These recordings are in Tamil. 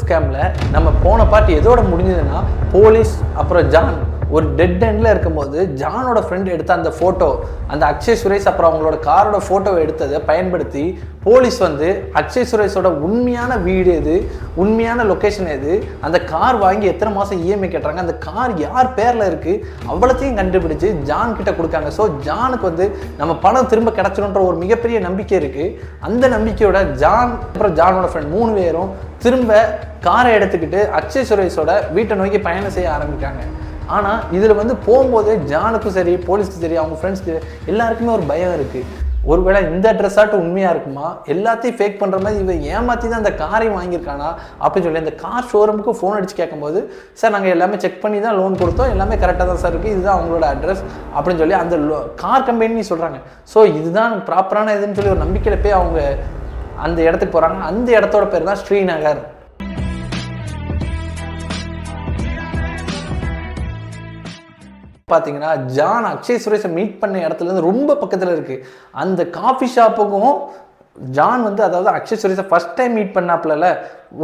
ஸ்கேமில் நம்ம போன பார்ட் எதோட முடிஞ்சதுன்னா போலீஸ் அப்புறம் ஜான் ஒரு டெட் எண்டில் இருக்கும்போது ஜானோட ஃப்ரெண்ட் எடுத்த அந்த ஃபோட்டோ, அந்த அக்ஷய் சுரேஷ் அப்புறம் அவங்களோட காரோட ஃபோட்டோவை எடுத்ததை பயன்படுத்தி போலீஸ் வந்து அக்ஷய் சுரேஷோட உண்மையான வீடு எது, உண்மையான லொக்கேஷன் எது, அந்த கார் வாங்கி எத்தனை மாதம் இஎம்ஐ கட்டுறாங்க, அந்த கார் யார் பேரில் இருக்குது அவ்வளோத்தையும் கண்டுபிடிச்சு ஜான் கிட்ட கொடுக்காங்க. ஸோ ஜானுக்கு வந்து நம்ம பணம் திரும்ப கிடச்சிடும்ன்ற ஒரு மிகப்பெரிய நம்பிக்கை இருக்குது. அந்த நம்பிக்கையோட ஜான் அப்புறம் ஜானோட ஃப்ரெண்ட் 3 பேரும் திரும்ப காரை எடுத்துக்கிட்டு அக்ஷய் சுரேஷோட வீட்டை நோக்கி பயணம் செய்ய ஆரம்பிக்காங்க. ஆனால் இதில் வந்து போகும்போதே ஜானுக்கும் சரி போலீஸ்க்கு சரி அவங்க ஃப்ரெண்ட்ஸ்க்கு எல்லாருக்குமே ஒரு பயம் இருக்குது. ஒருவேளை இந்த ட்ரெஸ்ஸாட்டு உண்மையாக இருக்குமா, எல்லாத்தையும் ஃபேக் பண்ணுற மாதிரி இவன் ஏமாற்றி தான் அந்த காரையும் வாங்கியிருக்கானா அப்படின்னு சொல்லி அந்த கார் ஷோரூமுக்கு ஃபோன் அடித்து கேட்கும்போது, சார் நாங்கள் எல்லாமே செக் பண்ணி தான் லோன் கொடுத்தோம், எல்லாமே கரெக்டாக தான் சார் இருக்குது, இதுதான் அவங்களோட அட்ரஸ் அப்படின்னு சொல்லி அந்த கார் கம்பெனி சொல்கிறாங்க. ஸோ இதுதான் ப்ராப்பரான இதுன்னு சொல்லி ஒரு நம்பிக்கையில் போய் அவங்க அந்த இடத்துக்கு போகிறாங்க. அந்த இடத்தோட பேர் தான் ஸ்ரீநகர். பார்த்தீங்கன்னா ஜான் அக்ஷய் சுரேஷை மீட் பண்ண இடத்துலேருந்து ரொம்ப பக்கத்தில் இருக்குது. அந்த காஃபி ஷாப்புக்கும் ஜான் வந்து அதாவது அக்ஷய் சுரேஷை ஃபஸ்ட் டைம் மீட் பண்ணாப்புல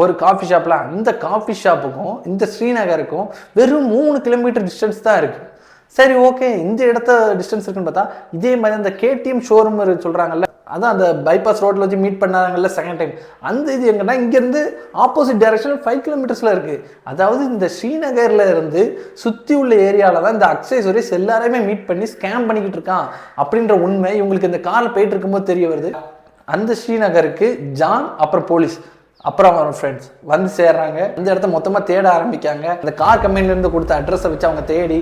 ஒரு காஃபி ஷாப்பில், அந்த காஃபி ஷாப்புக்கும் இந்த ஸ்ரீநகருக்கும் வெறும் 3 கிலோமீட்டர் டிஸ்டன்ஸ் தான் இருக்குது. சரி ஓகே, இந்த இடத்த டிஸ்டன்ஸ் இருக்குன்னு பார்த்தா இதே மாதிரி அந்த கேடிஎம் ஷோரூம் சொல்கிறாங்கல்ல, அதான் அந்த பைபாஸ் ரோட்டில் வச்சு மீட் பண்ணாங்கல்ல செகண்ட் டைம், அந்த இது எங்கன்னா இங்கேருந்து ஆப்போசிட் டைரக்ஷனில் 5 கிலோமீட்டர்ஸில் இருக்குது. அதாவது இந்த ஸ்ரீநகரில் இருந்து சுற்றி உள்ள ஏரியாவில் தான் இந்த அக்ஷய் சுரேஷ் எல்லாரையுமே மீட் பண்ணி ஸ்கேம் பண்ணிக்கிட்டு இருக்கான் அப்படின்ற உண்மை இவங்களுக்கு இந்த காரில் போயிட்டு இருக்கும்போது தெரிய வருது. அந்த ஸ்ரீநகருக்கு ஜான் அப்புறம் போலீஸ் அப்புறம் அவங்க ஃப்ரெண்ட்ஸ் வந்து சேர்றாங்க. அந்த இடத்த மொத்தமாக தேட ஆரம்பிக்காங்க. அந்த கார் கம்பெனிலேருந்து கொடுத்த அட்ரஸை வச்சு அவங்க தேடி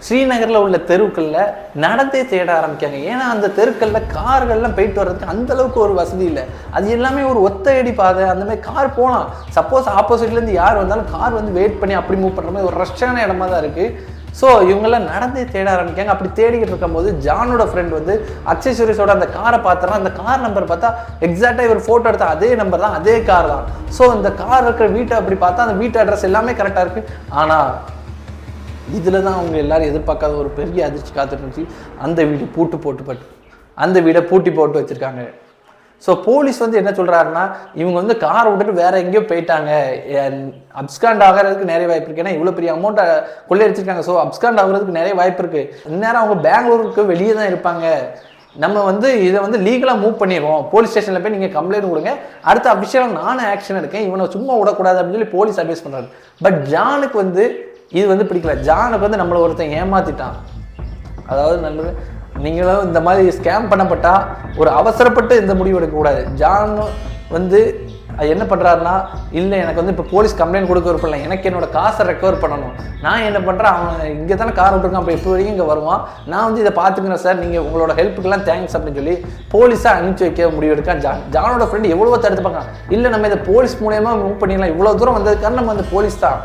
ஸ்ரீநகரில் உள்ள தெருக்களில் நடந்தே தேட ஆரம்பிக்காங்க. ஏன்னா அந்த தெருக்களில் கார்கள்லாம் போயிட்டு வர்றதுக்கு அந்தளவுக்கு ஒரு வசதி இல்லை. அது எல்லாமே ஒரு ஒத்தையடி பாதை, அந்த மாதிரி கார் போகலாம். சப்போஸ் ஆப்போசிட்லேருந்து யார் வந்தாலும் கார் வந்து வெயிட் பண்ணி அப்படி மூவ் பண்ணுற மாதிரி ஒரு ரஷ்ஷான இடமா தான் இருக்குது. ஸோ இவங்கெல்லாம் நடந்தே தேட ஆரம்பிக்காங்க. அப்படி தேடிக்கிட்டு இருக்கும்போது ஜானோட ஃப்ரெண்ட் வந்து அக்ஷய் சுரேஷோட அந்த காரை பார்த்துறான். அந்த கார் நம்பர் பார்த்தா எக்ஸாக்டாக இவர் ஃபோட்டோ எடுத்த அதே நம்பர் தான், அதே கார் தான். ஸோ இந்த கார் இருக்கிற வீட்டை அப்படி பார்த்தா அந்த வீட்டு அட்ரஸ் எல்லாமே கரெக்டாக இருக்குது. ஆனால் இதில் தான் அவங்க எல்லாரும் எதிர்பார்க்காத ஒரு பெரிய அதிர்ச்சி காத்துட்டு இருந்துச்சு. அந்த வீடு அந்த வீடை பூட்டி போட்டு வச்சுருக்காங்க. ஸோ போலீஸ் வந்து என்ன சொல்கிறாருன்னா, இவங்க வந்து காரை விட்டுட்டு வேற எங்கேயோ போயிட்டாங்க, அப்ஸ்காண்ட் ஆகிறதுக்கு நிறைய வாய்ப்பு இருக்குது. ஏன்னா இவ்வளோ பெரிய அமௌண்ட்டை கொள்ளையடிச்சிருக்காங்க. ஸோ அப்ஸ்காண்ட் ஆகிறதுக்கு நிறைய வாய்ப்பு இருக்குது. இந்நேரம் அவங்க பெங்களூருக்கு வெளியே தான் இருப்பாங்க. நம்ம வந்து இதை வந்து லீகலாக மூவ் பண்ணிடுவோம், போலீஸ் ஸ்டேஷனில் போய் நீங்கள் கம்ப்ளைண்ட் கொடுங்க, அடுத்த அஃபிஷியலாக நானும் ஆக்ஷன் எடுக்கேன், இவனை சும்மா விடக்கூடாது அப்படின்னு சொல்லி போலீஸ் அட்வைஸ் பண்ணுறாரு. பட் ஜானுக்கு வந்து இது வந்து பிடிக்கல. ஜானுக்கு வந்து நம்மளை ஒருத்தன் ஏமாத்திட்டான். அதாவது நல்லது, நீங்களும் இந்த மாதிரி ஸ்கேம் பண்ணப்பட்டால் ஒரு அவசரப்பட்டு இந்த முடிவு எடுக்கக்கூடாது. ஜான் வந்து என்ன பண்ணுறாருன்னா, இல்லை எனக்கு வந்து இப்போ போலீஸ் கம்ப்ளைண்ட் கொடுக்க விருப்பம், எனக்கு என்னோட காசை ரெக்கவர் பண்ணணும். நான் என்ன பண்ணுறேன், அவன் இங்கே தானே கார் விட்டுருக்கான், அப்போ எப்போ வரைக்கும் இங்கே வருவான், நான் வந்து இதை பார்த்துக்கிறேன் சார், நீங்கள் உங்களோட ஹெல்ப்புக்கெல்லாம் தேங்க்ஸ் அப்படின்னு சொல்லி போலீஸாக அனுப்பிச்சி வைக்க முடிவு எடுக்கான் ஜான். ஜானோட ஃப்ரெண்டு எவ்வளோ தடுத்து பார்க்கலாம், இல்லை நம்ம இதை போலீஸ் மூலயமா மூவ் பண்ணிடலாம், இவ்வளோ தூரம் வந்ததுக்கான நம்ம அந்த போலீஸ் தான்,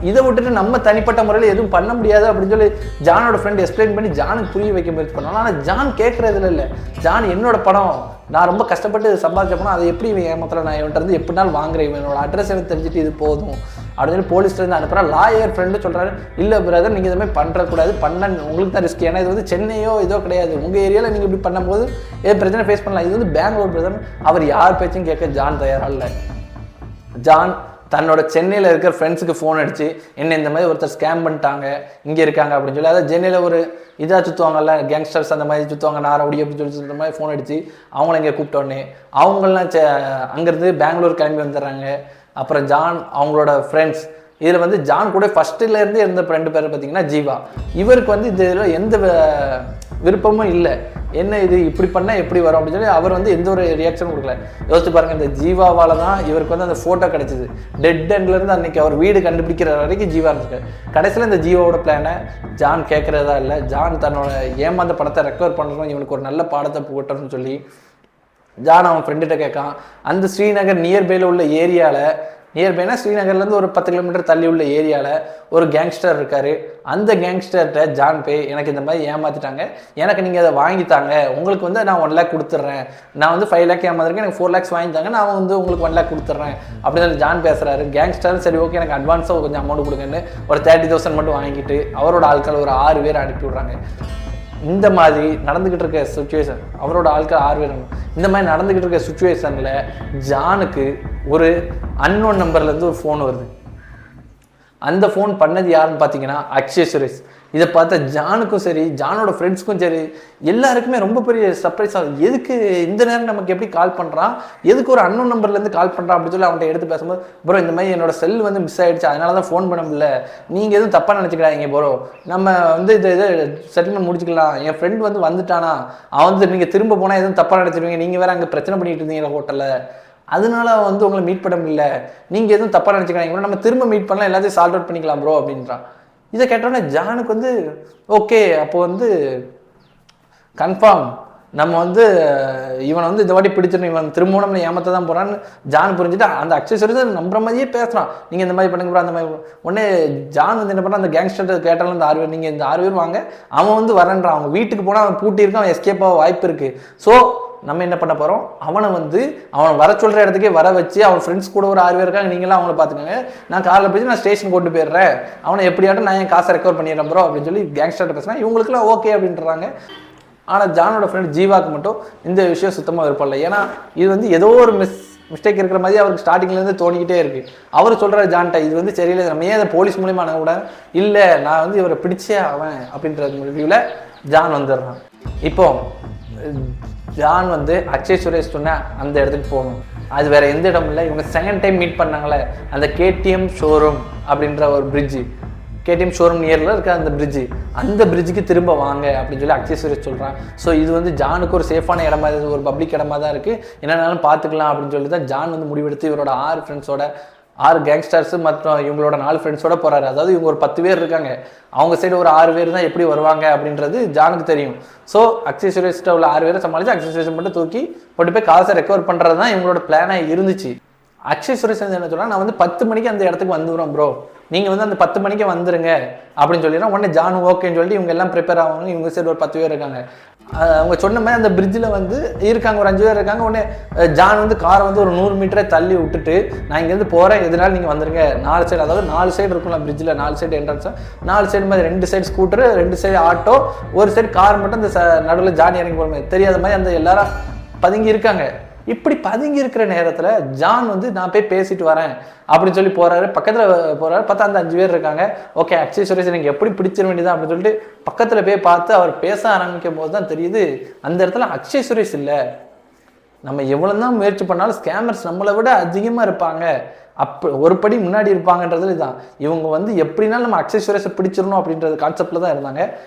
இதை விட்டுட்டு நம்ம தனிப்பட்ட முறையில் எதுவும் பண்ண முடியாது அப்படின்னு சொல்லி ஜானோட ஃப்ரெண்ட் எக்ஸ்பிளைன் பண்ணி ஜானுக்கு புரிய வைக்க முயற்சி பண்ணோம். ஆனால் ஜான் கேட்குறதுல இல்லை, ஜான் என்னோட படம், நான் ரொம்ப கஷ்டப்பட்டு சம்பாதிச்ச பணம், அதை எப்படி இவன் ஏமாத்தல, நான் இவன்ட்டு இருந்து எப்படினாலும் வாங்குறேன், இவனோட அட்ரஸ் எனக்கு தெரிஞ்சுட்டு இது போதும் அப்படின்னு சொல்லி போலீஸ்லேருந்து அனுப்புகிறா. லாயர் ஃப்ரெண்டு சொல்கிறாரு, இல்லை பிரதர் நீங்கள் இதுமாதிரி பண்ணுறக்கூடாது, உங்களுக்கு தான் ரிஸ்க், ஏன்னா இது வந்து சென்னையோ இதோ கிடையாது, உங்கள் ஏரியாவில் நீங்கள் இப்படி பண்ணும்போது ஏதோ பிரச்சனை ஃபேஸ் பண்ணலாம், இது வந்து பெங்களூர் பிரதர். அவர் யார் பேச்சும் கேட்க ஜான் தயாராக இல்லை. ஜான் தன்னோட சென்னையில் இருக்கிற ஃப்ரெண்ட்ஸுக்கு ஃபோன் அடிச்சு, என்ன இந்த மாதிரி ஒருத்தர் ஸ்கேம் பண்ணிட்டாங்க, இங்கே இருக்காங்க அப்படின்னு சொல்லி, அதாவது சென்னையில் ஒரு இதாக சுற்றுவாங்கல்ல கேங்ஸ்டர்ஸ், அந்த மாதிரி சுற்றுவாங்க, நாரவடி அப்படின்னு சொல்லி சொல்கிற மாதிரி ஃபோன் அடித்து அவங்கள இங்கே கூப்பிட்டோன்னே அவங்களாம் அங்கேருந்து பெங்களூர் கிளம்பி வந்துடுறாங்க. அப்புறம் ஜான் அவங்களோட ஃப்ரெண்ட்ஸ், இதில் வந்து ஜான் கூட ஃபஸ்ட்டுலேருந்து இருந்த 2 பேர் பார்த்தீங்கன்னா ஜீவா, இவருக்கு வந்து இதில் எந்த விருப்பமும் இல்லை, என்ன இது இப்படி பண்ணால் எப்படி வரும் அப்படின்னு சொல்லி அவர் வந்து எந்த ஒரு ரியாக்ஷனும் கொடுக்கல. யோசிச்சு பாருங்கள், இந்த ஜீவாவால் தான் இவருக்கு வந்து அந்த ஃபோட்டோ கிடச்சிது. டெட் எண்ட்லேருந்து அன்றைக்கி அவர் வீடு கண்டுபிடிக்கிற வரைக்கும் ஜீவா இருந்துச்சு. கடைசியில் இந்த ஜீவாவோட பிளானை ஜான் கேட்குறதா இல்லை, ஜான் தன்னோட ஏமாந்த படத்தை ரெக்கவர் பண்ணணும், இவனுக்கு ஒரு நல்ல பாடத்தை போட்டணும்னு சொல்லி ஜான் அவன் ஃப்ரெண்டுகிட்ட கேட்கான். அந்த ஸ்ரீநகர் நியர்பையில் உள்ள ஏரியாவில், நியர்பைனா ஸ்ரீநகர்லேருந்து ஒரு 10 கிலோமீட்டர் தள்ளி உள்ள ஏரியாவில் ஒரு கேங்ஸ்டர் இருக்கார். அந்த கேங்ஸ்டர்கிட்ட ஜான் போய், எனக்கு இந்த மாதிரி ஏமாற்றிட்டாங்க, எனக்கு நீங்கள் அதை வாங்கித்தாங்க, உங்களுக்கு வந்து நான் 1 லேக் கொடுத்துட்றேன், நான் வந்து 5 லேக் ஏமாத்திருக்கேன், எனக்கு 4 லேக்ஸ் வாங்கித்தாங்க, நான் வந்து உங்களுக்கு 1 லேக் கொடுத்துட்றேன் அப்படின்னு சொல்லி ஜான் பேசுகிறாரு. கேங்ஸ்டர் சரி ஓகே எனக்கு அட்வான்ஸாக கொஞ்சம் அமௌண்ட் கொடுங்கன்னு ஒரு 30,000 மட்டும் வாங்கிட்டு அவரோட ஆட்கள் ஒரு 6 பேர் அனுப்பி விட்றாங்க. இந்த மாதிரி நடந்துக்கிட்டு இருக்க சுச்சுவேஷன், அவரோட ஆட்கள் 6 பேர், இந்த மாதிரி நடந்துக்கிட்டு இருக்க சுச்சுவேஷனில் ஜானுக்கு ஒரு அன்னோன் நம்பர்லேருந்து ஒரு ஃபோன் வருது. அந்த ஃபோன் பண்ணது யாருன்னு பார்த்தீங்கன்னா அக்ஷய் சுரேஷ். இதை பார்த்த ஜானுக்கும் சரி, ஜானோட ஃப்ரெண்ட்ஸ்க்கும் சரி, எல்லாருக்குமே ரொம்ப பெரிய சர்ப்ரைஸ் ஆகுது. எதுக்கு இந்த நேரம் நமக்கு எப்படி கால் பண்ணுறான், எதுக்கு ஒரு அன்னோன் நம்பர்லேருந்து கால் பண்ணுறான் அப்படின்னு சொல்லி அவன்கிட்ட எடுத்து பேசும்போது, ப்ரோ இந்த மாதிரி என்னோட செல் வந்து மிஸ் ஆகிடுச்சு, அதனால தான் ஃபோன் பண்ண முடியல, நீங்கள் எதுவும் தப்பாக நினச்சிக்கிறாங்க ப்ரோ, நம்ம வந்து இதை செட்டில்மெண்ட் முடிச்சுக்கலாம், என் ஃப்ரெண்ட் வந்து வந்துட்டானா, அவன் வந்து நீங்கள் திரும்ப போனால் எதுவும் தப்பாக நினச்சிருவீங்க, நீங்கள் வேறு அங்கே பிரச்சனை பண்ணிட்டு இருந்தீங்க ஹோட்டலில், அதனால வந்து உங்களை மீட் பண்ண முடியல, நீங்கள் எதுவும் தப்பாக நினச்சிக்கிறாங்க, நம்ம திரும்ப மீட் பண்ணலாம், எல்லாத்தையும் சால்வ் அவுட் பண்ணிக்கலாம் ப்ரோ அப்படின்றான். இதை கேட்டோன்னே ஜானுக்கு வந்து ஓகே, அப்போ வந்து கன்ஃபார்ம் நம்ம வந்து இவனை வந்து இந்த வாட்டி பிடிச்சிடணும், இவன் திரும்பவும் நம்ம ஏமாத்த தான் போகிறான்னு ஜான் புரிஞ்சுட்டு அந்த அக்ஷய் சுரேஷ் நம்புற மாதிரியே பேசுகிறான். நீங்கள் இந்த மாதிரி பண்ணுங்க ப்ரோ, அந்த மாதிரி. உடனே ஜான் வந்து என்ன பண்ணால் அந்த கேங்ஸ்டர் கேட்டாலும் இந்த 6 பேர், நீங்கள் இந்த 6 பேர் வாங்க, அவன் வந்து வரன்றான், அவங்க வீட்டுக்கு போனால் அவன் பூட்டியிருக்கான், அவன் எஸ்கேப் ஆக வாய்ப்பு இருக்குது. ஸோ நம்ம என்ன பண்ண போகிறோம், அவனை வந்து அவன் வர சொல்கிற இடத்துக்கே வர வச்சு, அவன் ஃப்ரெண்ட்ஸ் கூட ஒரு 6 பேர் இருக்காங்க, நீங்களாம் அவங்கள பார்த்துக்கோங்க, நான் காரில் போய் நான் ஸ்டேஷன் கொண்டு போயிடுறேன், அவனை எப்படியாட்டும் நான் என் காசை ரெக்கவர் பண்ணிடுறேன் ப்ரோ அப்படின்னு சொல்லி கேங்ஸ்டர்கிட்ட பேசுனா இவங்களுக்குலாம் ஓகே அப்படின்றாங்க. ஆனால் ஜானோட ஃப்ரெண்ட் ஜீவாக்கு மட்டும் இந்த விஷயம் சுத்தமாக விருப்பம் இல்லை. ஏன்னா இது வந்து ஏதோ ஒரு மிஸ்டேக் இருக்கிற மாதிரி அவருக்கு ஸ்டார்டிங்லேருந்து தோணிக்கிட்டே இருக்குது. அவர் சொல்கிற ஜான்ட்ட இது வந்து சரியில்லை, நம்ம ஏன் அதை போலீஸ் மூலியமாக அனுப்ப கூட இல்லை, நான் வந்து இவரை பிடிச்சே அவன் அப்படின்ற முடிவில் ஜான் வந்துடுறான். இப்போ ஜான் வந்து அக்ஷய் சுரேஷ் சொன்ன அந்த இடத்துக்கு போகணும். அது வேற எந்த இடம் இல்லை, இவங்க செகண்ட் டைம் மீட் பண்ணாங்களே அந்த கேடிஎம் ஷோரூம் அப்படின்ற ஒரு பிரிட்ஜு, கேடிஎம் ஷோரூம் நியரில் இருக்க அந்த பிரிட்ஜு, அந்த பிரிட்ஜுக்கு திரும்ப வாங்க அப்படின்னு சொல்லி அக்ஷய் சுரேஷ் சொல்கிறான். ஸோ இது வந்து ஜானுக்கு ஒரு சேஃபான இடமா, ஒரு பப்ளிக் இடமா தான் இருக்குது, என்னன்னாலும் பார்த்துக்கலாம் அப்படின்னு சொல்லி தான் ஜான் வந்து முடிவெடுத்து இவரோட 6 ஃப்ரெண்ட்ஸோட 6 கேங்ஸ்டர்ஸு மற்றும் இவங்களோட 4 ஃப்ரெண்ட்ஸோட போகிறாரு. அதாவது இவங்க ஒரு 10 பேர் இருக்காங்க, அவங்க சைடு ஒரு 6 பேர் தான் எப்படி வருவாங்க அப்படின்றது ஜானுக்கு தெரியும். ஸோ அக்ஷய் சுரேஷ்ட உள்ள 6 பேரை சமாளித்து அக்ஷய் சுரேஷ் மட்டும் தூக்கி போட்டு போய் காசை ரெக்கவர் பண்ணுறது தான் இவங்களோட பிளானாக இருந்துச்சு. அக்ஷய் சுரேஷ் என்ன சொன்னால், நான் வந்து 10 மணிக்கு அந்த இடத்துக்கு வந்துடுறோம் ப்ரோ, நீங்கள் வந்து அந்த 10 மணிக்கு வந்துருங்க அப்படின்னு சொல்லிடுறோம். உடனே ஜானு ஓகேன்னு சொல்லிட்டு இவங்க எல்லாம் ப்ரிப்பேர் ஆவாங்க. இவங்க சைடு ஒரு 10 பேர் இருக்காங்க. அவங்க சொன்ன மாதிரி அந்த பிரிட்ஜில் வந்து இருக்காங்க, ஒரு 5 பேர் இருக்காங்க. உடனே ஜான் வந்து காரை வந்து ஒரு 100 மீட்டரை தள்ளி விட்டுட்டு, நான் இங்கேருந்து போகிறேன், எதனால நீங்கள் வந்துருங்க, 4 சைடு, அதாவது 4 சைடு இருக்கும்ல பிரிட்ஜில், 4 சைடு என்ட்ரன்ஸாக, 4 சைடு மாதிரி 2 சைடு ஸ்கூட்டரு, 2 சைடு ஆட்டோ, ஒரு சைடு கார் மட்டும் அந்த நடுவில் ஜான் இறங்கி போகிற மாதிரி தெரியாத மாதிரி அந்த எல்லாரும் பதுங்கி இருக்காங்க. இப்படி பதுங்கி இருக்கிற நேரத்தில் ஜான் வந்து நான் போய் பேசிட்டு வரேன் அப்படின்னு சொல்லி போகிறாரு. பக்கத்தில் போகிறாரு, பார்த்தா அந்த 5 பேர் இருக்காங்க. ஓகே அக்ஷய் சுரேஷ் எனக்கு எப்படி பிடிச்சிட வேண்டியதான் அப்படின்னு சொல்லிட்டு பக்கத்தில் போய் பார்த்து அவர் பேச ஆரம்பிக்கும் போது தான் தெரியுது அந்த இடத்துல அக்ஷய் சுரேஷ் இல்லை. நம்ம எவ்வளோ தான் முயற்சி பண்ணாலும் ஸ்கேமர்ஸ் நம்மளை விட அதிகமாக இருப்பாங்க, அப்போ ஒரு படி முன்னாடி இருப்பாங்கன்றது இதுதான். இவங்க வந்து எப்படினாலும் நம்ம அக்ஷய் சுரேஷை பிடிச்சிடணும் அப்படின்றது கான்செப்டில் தான் இருந்தாங்க.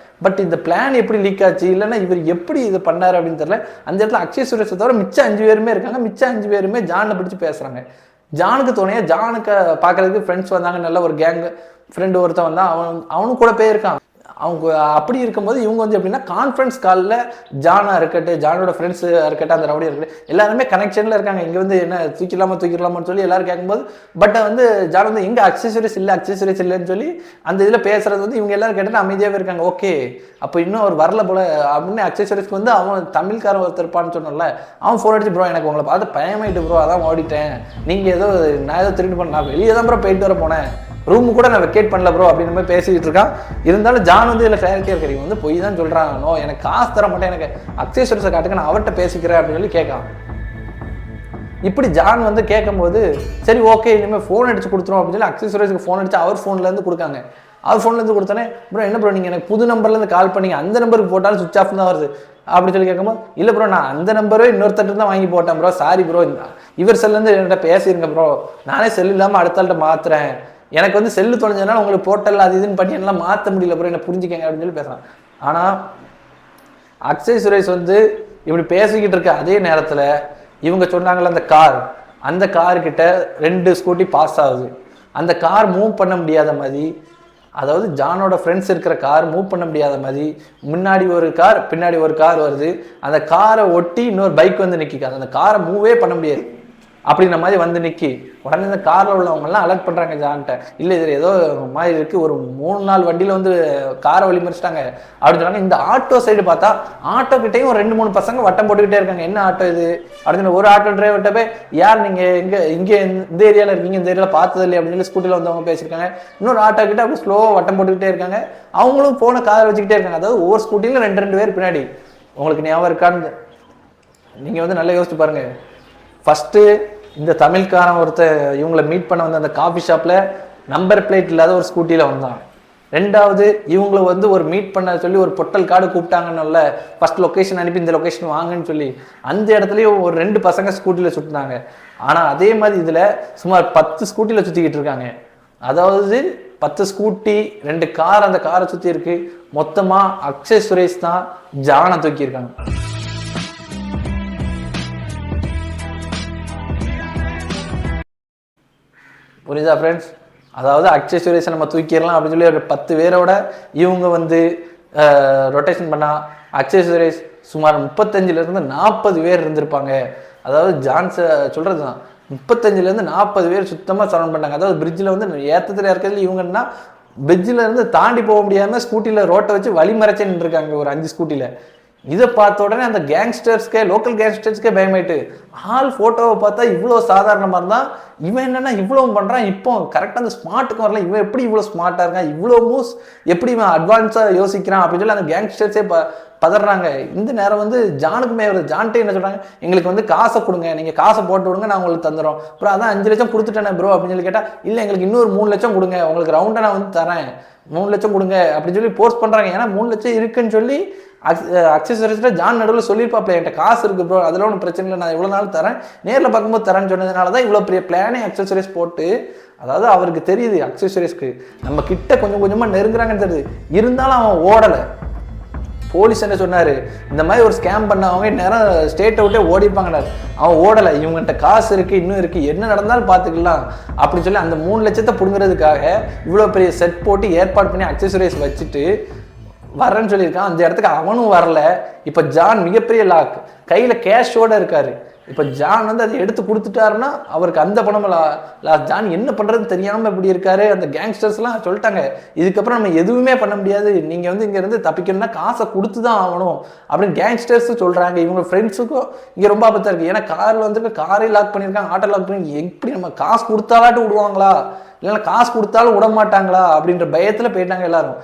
பட் இந்த பிளான் எப்படி லீக் ஆச்சு, இல்லைன்னா இவர் எப்படி இது பண்ணார் அப்படின்னு தெரியல. அந்த இடத்துல அக்ஷய் சுரேஷை தவிர மிச்சம் 5 பேருமே இருக்காங்க. மிச்சம் 5 பேருமே ஜானை பிடிச்சி பேசுகிறாங்க. ஜானுக்கு தோணையா ஜானுக்கு பார்க்குறதுக்கு ஃப்ரெண்ட்ஸ் வந்தாங்க, நல்ல ஒரு கேங் ஃப்ரெண்டு ஒருத்தன் வந்தான், அவனும் கூட போயிருக்கான். அவங்க அப்படி இருக்கும்போது இவங்க வந்து எப்படின்னா கான்ஃபரன்ஸ் காலில் ஜானாக இருக்கட்டும், ஜானோட ஃப்ரெண்ட்ஸு இருக்கட்டும், அந்த ரவுடியாக இருக்கட்டும், எல்லாருமே கனெக்ஷனில் இருக்காங்க. இங்கே வந்து என்ன தூக்கிடலாமான்னு சொல்லி எல்லாரும் கேட்கும்போது, பட் வந்து ஜான் வந்து எங்கே அக்ஷய் சுரேஷ் இல்லைன்னு சொல்லி அந்த இதில் பேசுறது வந்து இவங்க எல்லாரும் கேட்டுட்டு அமைதியாகவே இருக்காங்க. ஓகே அப்போ இன்னும் அவர் வரல போல அப்படின்னு அக்ஷய் சுரேஷ்க்கு வந்து அவன் தமிழ்காரன் ஒருத்தர் இருப்பான்னு சொன்னல, அவன் ஃபோன் அடிச்சு ப்ரோ எனக்கு உங்களை பார்த்து பயமாயிட்டு ப்ரோ, அதான் ஓடிட்டேன், நீங்கள் ஏதோ நான் ஏதோ திருட்டு பண்ண, நான் வெளியே தான் ப்ரோ போயிட்டு வர போனேன், ரூமு கூட நான் வெக்கேட் பண்ணல ப்ரோ அப்படின்னு மாதிரி பேசிக்கிட்டு இருக்கான். இருந்தாலும் ஜான் வந்து இதில் கிளாரிட்டியாக இருக்கிறீங்க வந்து போய் தான் சொல்கிறாங்க, நோ எனக்கு காசு தர மாட்டேன், எனக்கு அக்ஷய் சுரேஷை காட்டுங்க, நான் அவர்கிட்ட பேசிக்கிறேன் அப்படின்னு சொல்லி கேட்கான். இப்படி ஜான் வந்து கேட்கும்போது சரி ஓகே இனிமேல் ஃபோன் அடிச்சு கொடுத்துரும் அப்படின்னு சொல்லி அக்ஷய் சுரேஷுக்கு ஃபோன் அடிச்சு அவர் ஃபோன்லேருந்து கொடுக்காங்க. அவர் ஃபோன்லேருந்து கொடுத்தோன்னே ப்ரோ என்ன ப்ரோ நீங்கள் எனக்கு புது நம்பர்லேருந்து கால் பண்ணிங்க, அந்த நம்பருக்கு போட்டாலும் சுவிச் ஆஃப் தான் வருது அப்படின்னு சொல்லி கேட்கும்போது, இல்லை ப்ரோ நான் அந்த நம்பரே இன்னொருத்தட்டு தான் வாங்கி போட்டேன் ப்ரோ, சாரி ப்ரோ, இவர் செல்லேருந்து என்கிட்ட பேசிடுங்க ப்ரோ, நானே செல் இல்லாமல் அடுத்தாள்கிட்ட மாற்றுறேன், எனக்கு வந்து செல்லு தொலைஞ்சதுனால உங்களுக்கு போர்ட்டல் அது இதுன்னு பண்ணி எல்லாம் மாற்ற முடியல ப்ரோ, என்ன புரிஞ்சுக்கங்க அப்படின்னு சொல்லி பேசுகிறான். ஆனால் அக்ஷய் சுரேஷ் வந்து இப்படி பேசிக்கிட்டு இருக்க அதே நேரத்தில் இவங்க சொன்னாங்களே அந்த கார்கிட்ட 2 ஸ்கூட்டி பாஸ் ஆகுது. அந்த கார் மூவ் பண்ண முடியாத மாதிரி, அதாவது ஜானோட ஃப்ரெண்ட்ஸ் இருக்கிற கார் மூவ் பண்ண முடியாத மாதிரி முன்னாடி ஒரு கார் பின்னாடி ஒரு கார் வருது. அந்த காரை ஒட்டி இன்னொரு பைக் வந்து நிற்கிக்காது, அந்த காரை மூவே பண்ண முடியாது அப்படின்ற மாதிரி வந்து நிற்கி. உடனே இந்த காரில் உள்ளவங்கெல்லாம் அலர்ட் பண்ணுறாங்க ஜான்கிட்ட, இல்லை இதில் ஏதோ மாதிரி இருக்குது, ஒரு 3-4 வண்டியில் வந்து காரை வழிமறிச்சிட்டாங்க அப்படின்னு சொன்னாங்க. இந்த ஆட்டோ சைடு பார்த்தா ஆட்டோ கிட்டையும் ஒரு 2-3 பசங்க வட்டம் போட்டுக்கிட்டே இருக்காங்க, என்ன ஆட்டோ இது அப்படின்னு. ஒரு ஆட்டோ டிரைவர்கிட்ட போய் யார் நீங்கள் இங்கே இந்த ஏரியாவில் இருக்கீங்க, இந்த ஏரியாவில் பார்த்தது இல்லையா அப்படின்னு சொல்லி ஸ்கூட்டியில் வந்தவங்க பேசியிருக்காங்க. இன்னொரு ஆட்டோ கிட்ட அப்படி ஸ்லோவாக வட்டம் போட்டுக்கிட்டே இருக்காங்க, அவங்களும் போன காரை வச்சுக்கிட்டே இருக்காங்க. அதாவது ஒவ்வொரு ஸ்கூட்டியில் 2 பேர் பின்னாடி. உங்களுக்கு ஞாபகம் இருக்கான்னு நீங்கள் வந்து நல்லா யோசிச்சு பாருங்கள். ஃபஸ்ட்டு இந்த தமிழ்காரன் இவங்களை மீட் பண்ண வந்த அந்த காஃபி ஷாப்பில் நம்பர் பிளேட் இல்லாத ஒரு ஸ்கூட்டியில் வந்தான். ரெண்டாவது இவங்களை ஒரு மீட் பண்ண சொல்லி ஒரு பொட்டல் கார்டு கூப்பிட்டாங்கன்னு ஃபர்ஸ்ட் லொக்கேஷன் அனுப்பி இந்த லொக்கேஷன் வாங்கன்னு சொல்லி அந்த இடத்துலயும் ஒரு 2 பசங்க ஸ்கூட்டியில் சுற்றினாங்க. ஆனால் அதே மாதிரி இதில் சுமார் 10 ஸ்கூட்டியில் சுற்றிக்கிட்டு இருக்காங்க. அதாவது 10 ஸ்கூட்டி 2 கார் அந்த காரை சுற்றி இருக்கு. மொத்தமாக அக்ஷய் சுரேஷ் தான் ஜானை தூக்கியிருக்காங்க. புரியுதா ஃப்ரெண்ட்ஸ்? அதாவது அக்ஷய் சுரேஷை நம்ம தூக்கிடலாம் அப்படின்னு சொல்லி ஒரு 10 பேரோட இவங்க ரொட்டேஷன் பண்ணா அக்ஷய் சுரேஷ் சுமார் 35 to 40 பேர் இருந்திருப்பாங்க. அதாவது ஜான்ஸ் சொல்றது தான் 35 to 40 பேர் சுத்தமாக சரௌண்ட் பண்ணாங்க. அதாவது பிரிட்ஜில் ஏற்றத்தில் இருக்கிறதுல இவங்கன்னா பிரிட்ஜில் இருந்து தாண்டி போக முடியாமல் ஸ்கூட்டியில் ரோட்டை வச்சு வழி மறைச்சு நின்றுருக்காங்க ஒரு 5 ஸ்கூட்டியில். இதை பார்த்த உடனே அந்த லோக்கல் கேங்ஸ்டர்ஸ்க்கே பயமாயிட்டு ஆள் ஃபோட்டோவை பார்த்தா இவ்வளோ சாதாரணமாக இருந்தால் இவன் என்னென்னா இவ்வளோ பண்ணுறான், இப்போ கரெக்டாக அந்த ஸ்மார்ட்டுக்கு வரல, இவன் எப்படி இவ்வளோ ஸ்மார்ட்டாக இருக்கான், இவ்வளோ மூவ்ஸ் எப்படி இவன் அட்வான்ஸாக யோசிக்கிறான் அப்படின்னு சொல்லி அந்த கேங்ஸ்டர்ஸே பதறாங்க. இந்த நேரம் ஜானுக்குமே வருது. ஜான்ட்டே என்ன சொல்கிறாங்க, எங்களுக்கு காசை கொடுங்க, நீங்கள் காசை போட்டு விடுங்க, நான் உங்களுக்கு தந்துடும். அப்புறம் அதான் 5 லட்சம் கொடுத்துட்டேனே ப்ரோ அப்படின்னு சொல்லி கேட்டால், இல்லை எங்களுக்கு இன்னொரு 3 லட்சம் கொடுங்க, உங்களுக்கு ரவுண்டாக நான் தரேன், 3 லட்சம் கொடுங்க அப்படின்னு சொல்லி போர்ஸ் பண்ணுறாங்க. ஏன்னா 3 லட்சம் இருக்குன்னு சொல்லி அக்ஷய் சுரேஷ் ஜான் நடுவில் சொல்லியிருப்பாப்ல, என்கிட்ட காசு இருக்கு ப்ரோ, அதில் ஒன்றும் பிரச்சனை இல்லை, நான் இவ்வளோ நாள் தரேன், நேரில் பார்க்கும்போது தரேன்னு சொன்னதுனால தான் இவ்வளோ பெரிய பிளானே அக்ஷய் சுரேஷ் போட்டு. அதாவது அவருக்கு தெரியுது அக்ஷய் சுரேஷ்க்கு நம்ம கிட்ட கொஞ்சம் கொஞ்சமாக நெருங்குறாங்கன்னு தெரியுது. இருந்தாலும் அவன் ஓடலை. போலீஸ் என்ன சொன்னார், இந்த மாதிரி ஒரு ஸ்கேம் பண்ண அவங்க நேரம் ஸ்டேட்டை விட்டே ஓடிப்பாங்கன்னாரு. அவன் ஓடலை. இவங்ககிட்ட காசு இருக்குது, இன்னும் இருக்குது, என்ன நடந்தாலும் பார்த்துக்கலாம் அப்படின்னு சொல்லி அந்த 3 லட்சத்தை பிடுங்கிறதுக்காக இவ்வளோ பெரிய செட் போட்டு ஏற்பாடு பண்ணி அக்ஷய் சுரேஷ் வச்சுட்டு வரேன்னு சொல்லியிருக்கான். அந்த இடத்துக்கு அவனும் வரல. இப்போ ஜான் மிகப்பெரிய லாக் கையில் கேஷோட இருக்காரு. இப்போ ஜான் அதை எடுத்து கொடுத்துட்டாருன்னா அவருக்கு அந்த பணம் ஜான் என்ன பண்ணுறதுன்னு தெரியாமல் இப்படி இருக்காரு. அந்த கேங்ஸ்டர்ஸ்லாம் சொல்லிட்டாங்க, இதுக்கப்புறம் நம்ம எதுவுமே பண்ண முடியாது, நீங்கள் இங்கேருந்து தப்பிக்கணும்னா காசை கொடுத்து தான் ஆகணும் அப்படின்னு கேங்ஸ்டர்ஸும் சொல்கிறாங்க. இவங்க ஃப்ரெண்ட்ஸுக்கும் இங்கே ரொம்ப ஆபத்தாக இருக்குது. ஏன்னா காரில் காரை லாக் பண்ணியிருக்காங்க, ஆட்டோ லாக் பண்ணி எப்படி நம்ம காசு கொடுத்தாலாட்டு விடுவாங்களா, இல்லைன்னா காசு கொடுத்தாலும் விட மாட்டாங்களா அப்படின்ற பயத்தில் போயிட்டாங்க எல்லாரும்.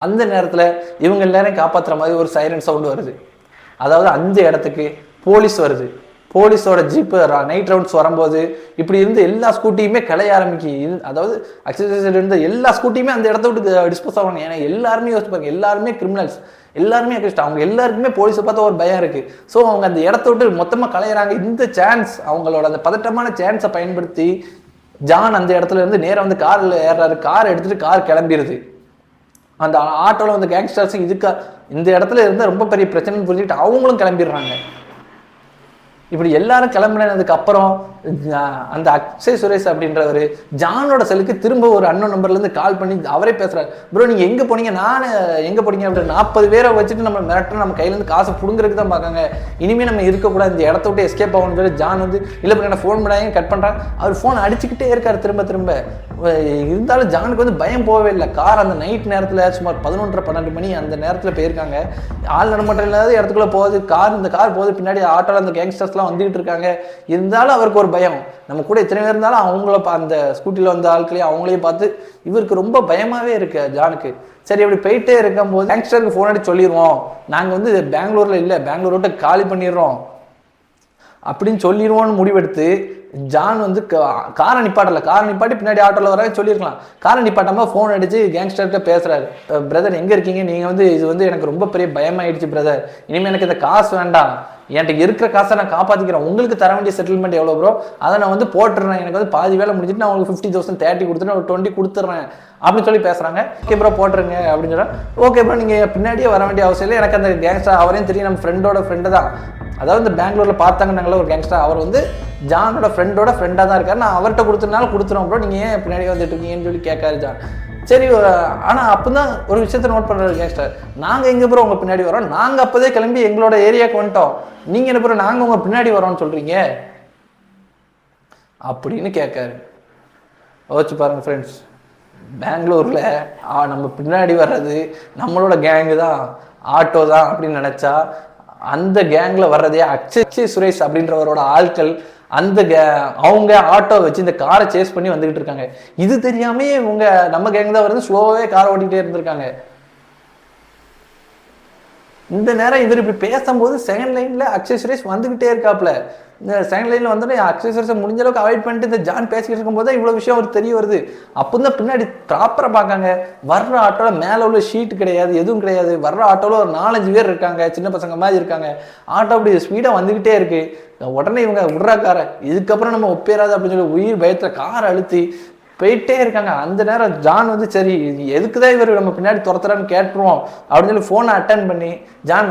அந்த நேரத்தில் இவங்க எல்லாரையும் காப்பாற்றுற மாதிரி ஒரு சைரன் சவுண்டு வருது. அதாவது அந்த இடத்துக்கு போலீஸ் வருது. போலீஸோட ஜீப்பு நைட் ரவுண்ட்ஸ் வரும்போது இப்படி இருந்து எல்லா ஸ்கூட்டியுமே கிளைய ஆரம்பிக்கு. அதாவது அக்ஷய் இருந்த எல்லா ஸ்கூட்டியுமே அந்த இடத்த விட்டு டிஸ்போஸ் ஆகணும். ஏன்னா எல்லாருமே யோசிப்பாங்க, எல்லாருமே கிரிமினல்ஸ், எல்லாருமே அக்யூஸ்ட், அவங்க எல்லாருக்குமே போலீஸை பார்த்தா ஒரு பயம் இருக்குது. ஸோ அவங்க அந்த இடத்த விட்டு மொத்தமாக கலையிறாங்க. இந்த சான்ஸ், அவங்களோட அந்த பதட்டமான சான்ஸை பயன்படுத்தி ஜான் அந்த இடத்துல இருந்து நேராக காரில் ஏறாரு. கார் எடுத்துகிட்டு கார் கிளம்பிடுது. அந்த ஆட்டோவில் கேங்ஸ்டர்ஸும் இந்த இடத்துல இருந்தால் ரொம்ப பெரிய பிரச்சனைன்னு புரிஞ்சுக்கிட்டு அவங்களும் கிளம்பிடுறாங்க. இப்படி எல்லாரும் கிளம்பினதுக்கு அப்புறம் அந்த அக்ஷய் சுரேஷ் அப்படின்றவர் ஜானோட செல்லுக்கு திரும்ப ஒரு அன்னோன் நம்பர்லேருந்து கால் பண்ணி அவரே பேசுகிறார். ப்ரோ நீங்கள் எங்கே போனீங்க, நான் எங்கே போனீங்க அப்படின்னு 40 பேரை வச்சுட்டு நம்ம மிரட்ட நம்ம கையிலேருந்து காசை பிடுங்கிறதுக்கு தான் பார்க்காங்க, இனிமேல் நம்ம இருக்கக்கூடாது, இந்த இடத்த விட்டு எஸ்கேப் ஆகணும்னு சொல்லி ஜான் இல்லை பண்ண ஃபோன் பண்ணாங்க, கட் பண்ணுறாங்க. அவர் ஃபோன் அடிச்சுக்கிட்டே இருக்கார் திரும்ப திரும்ப. இருந்தாலும் ஜானுக்கு பயம் போகவே இல்லை. கார் அந்த நைட் நேரத்தில் சுமார் 11:30-12 மணி அந்த நேரத்தில் போயிருக்காங்க. ஆள் நடமாட்டம் இல்லாத இடத்துக்குள்ளே போகுது இந்த கார் போகுது, பின்னாடி ஆட்டோவில் அந்த கேங்ஸ்டர்ஸ்லாம் வந்துகிட்டு இருக்காங்க. இருந்தாலும் அவருக்கு ஒரு பயம். நம்ம கூட எத்தனை பேர் இருந்தாலும் அவங்கள அந்த ஸ்கூட்டியில் வந்த ஆட்களையும் அவங்களையும் பார்த்து இவருக்கு ரொம்ப பயமாகவே இருக்கு ஜானுக்கு. சரி, இப்படி போயிட்டே இருக்கும்போது கேங்ஸ்டருக்கு ஃபோன் அடிச்சு சொல்லிடுவோம், நாங்கள் பெங்களூரில் இல்லை, பெங்களூர் விட்டு காலி பண்ணிடுறோம் அப்படின்னு சொல்லிடுவோன்னு முடிவெடுத்து ஜான் காரை நிப்பாட்டல. காரை நிப்பாட்டி பின்னாடி ஆட்டோவில் வர சொல்லியிருக்கலாம். காரை நிப்பாட்டாமல் ஃபோன் அடித்து கேங்ஸ்டர்கிட்ட பேசுகிறாரு. பிரதர் எங்கே இருக்கீங்க, நீங்கள் இது எனக்கு ரொம்ப பெரிய பயமாயிடுச்சு பிரதர், இனிமேல் எனக்கு இந்த காசு வேண்டாம், என்கிட்ட இருக்கிற காசை நான் காப்பாற்றிக்கிறேன், உங்களுக்கு தர வேண்டிய செட்டில்மெண்ட் எவ்வளோ ப்ரோ, அதை நான் போட்டுறேன், எனக்கு பாதி வேலை முடிஞ்சிட்டு நான் உங்களுக்கு 50,000 30 கொடுத்துட்டு ஒரு 20 கொடுத்துட்றேன் அப்படின்னு சொல்லி பேசுகிறாங்க. ஓகே ப்ரோ போட்டுருங்க அப்படின்னு சொல்கிறேன். ஓகே ப்ரோ நீங்கள் பின்னாடியே வர வேண்டிய அவசியம் இல்லை, எனக்கு அந்த கேங்ஸ்டர் அவரையும் தெரியும், நம்ம ஃப்ரெண்டோட ஃப்ரெண்டு தான், அதாவது இந்த பெங்களூரில் பார்த்தாங்கன்னாங்களே ஒரு கேங்ஸ்டர், அவர் ஜானோட ஃப்ரெண்டோட ஃப்ரெண்டாக தான் இருக்கார், நான் அவர்கிட்ட கொடுத்தனால கொடுத்துருவோம் ப்ரோ, நீங்கள் ஏன் பின்னாடி வந்துட்டு இருக்கீங்கன்னு சொல்லி கேட்காரு ஜான். சரி, ஆனால் அப்போ தான் ஒரு விஷயத்தை நோட் பண்ணுறாரு கேங்ஸ்டர், நாங்கள் எங்கே ப்ரோ உங்கள் பின்னாடி வரோம், நாங்கள் அப்போதே கிளம்பி எங்களோட ஏரியாவுக்கு வந்துட்டோம், நீங்கள் என்ன ப்ரோ நாங்கள் உங்கள் பின்னாடி வரோம்னு சொல்கிறீங்க அப்படின்னு கேட்காரு. யோசிச்சு பாருங்க ஃப்ரெண்ட்ஸ், பெங்களூரில் நம்ம பின்னாடி வர்றது நம்மளோட கேங்கு தான், ஆட்டோ தான் அப்படின்னு நினச்சா அந்த கேங்கில் வர்றதே அக்ஷய் சுரேஷ் அப்படின்றவரோட ஆட்கள் அவங்க ஆட்டோ வச்சு இந்த காரை சேஸ் பண்ணி வந்துகிட்டு இருக்காங்க. இது தெரியாமே நம்ம கேங் தான் வருது, ஸ்லோவே காரை ஓட்டிகிட்டே இருந்திருக்காங்க. இந்த நேரம் இவர் இப்படி பேசும்போது செகண்ட் லைனில் அக்ஷய் சுரேஷ் வந்துக்கிட்டே இருக்காப்புல. இந்த செகண்ட் லைனில் வந்தோடனே அக்ஷய் சுரேஷை முடிஞ்ச அளவுக்கு அவாய்ட் பண்ணிட்டு இந்த ஜான் பேசிக்கிட்டு இருக்கும்போது தான் இவ்வளோ விஷயம் அவருக்கு தெரிய வருது. அப்போ தான் பின்னாடி ப்ராப்பராக பார்க்காங்க. வர்ற ஆட்டோவில் மேலே உள்ள ஷீட் கிடையாது, எதுவும் கிடையாது. வர்ற ஆட்டோவில் ஒரு 4-5 பேர் இருக்காங்க, சின்ன பசங்க மாதிரி இருக்காங்க. ஆட்டோ அப்படி ஸ்பீடாக வந்துக்கிட்டே இருக்கு. உடனே இவங்க விட்றா காரை, இதுக்கப்புறம் நம்ம ஒப்பேறாது அப்படின்னு சொல்லி உயிர் பயத்தில் காரை அழுத்தி போயிட்டே இருக்காங்க. அந்த நேரம் ஜான் வந்து சரி எதுக்குதான் இவர் நம்ம பின்னாடி துரத்துறான்னு கேட்டுருவோம் அப்படின்னு சொல்லி ஃபோனை அட்டன் பண்ணி, ஜான்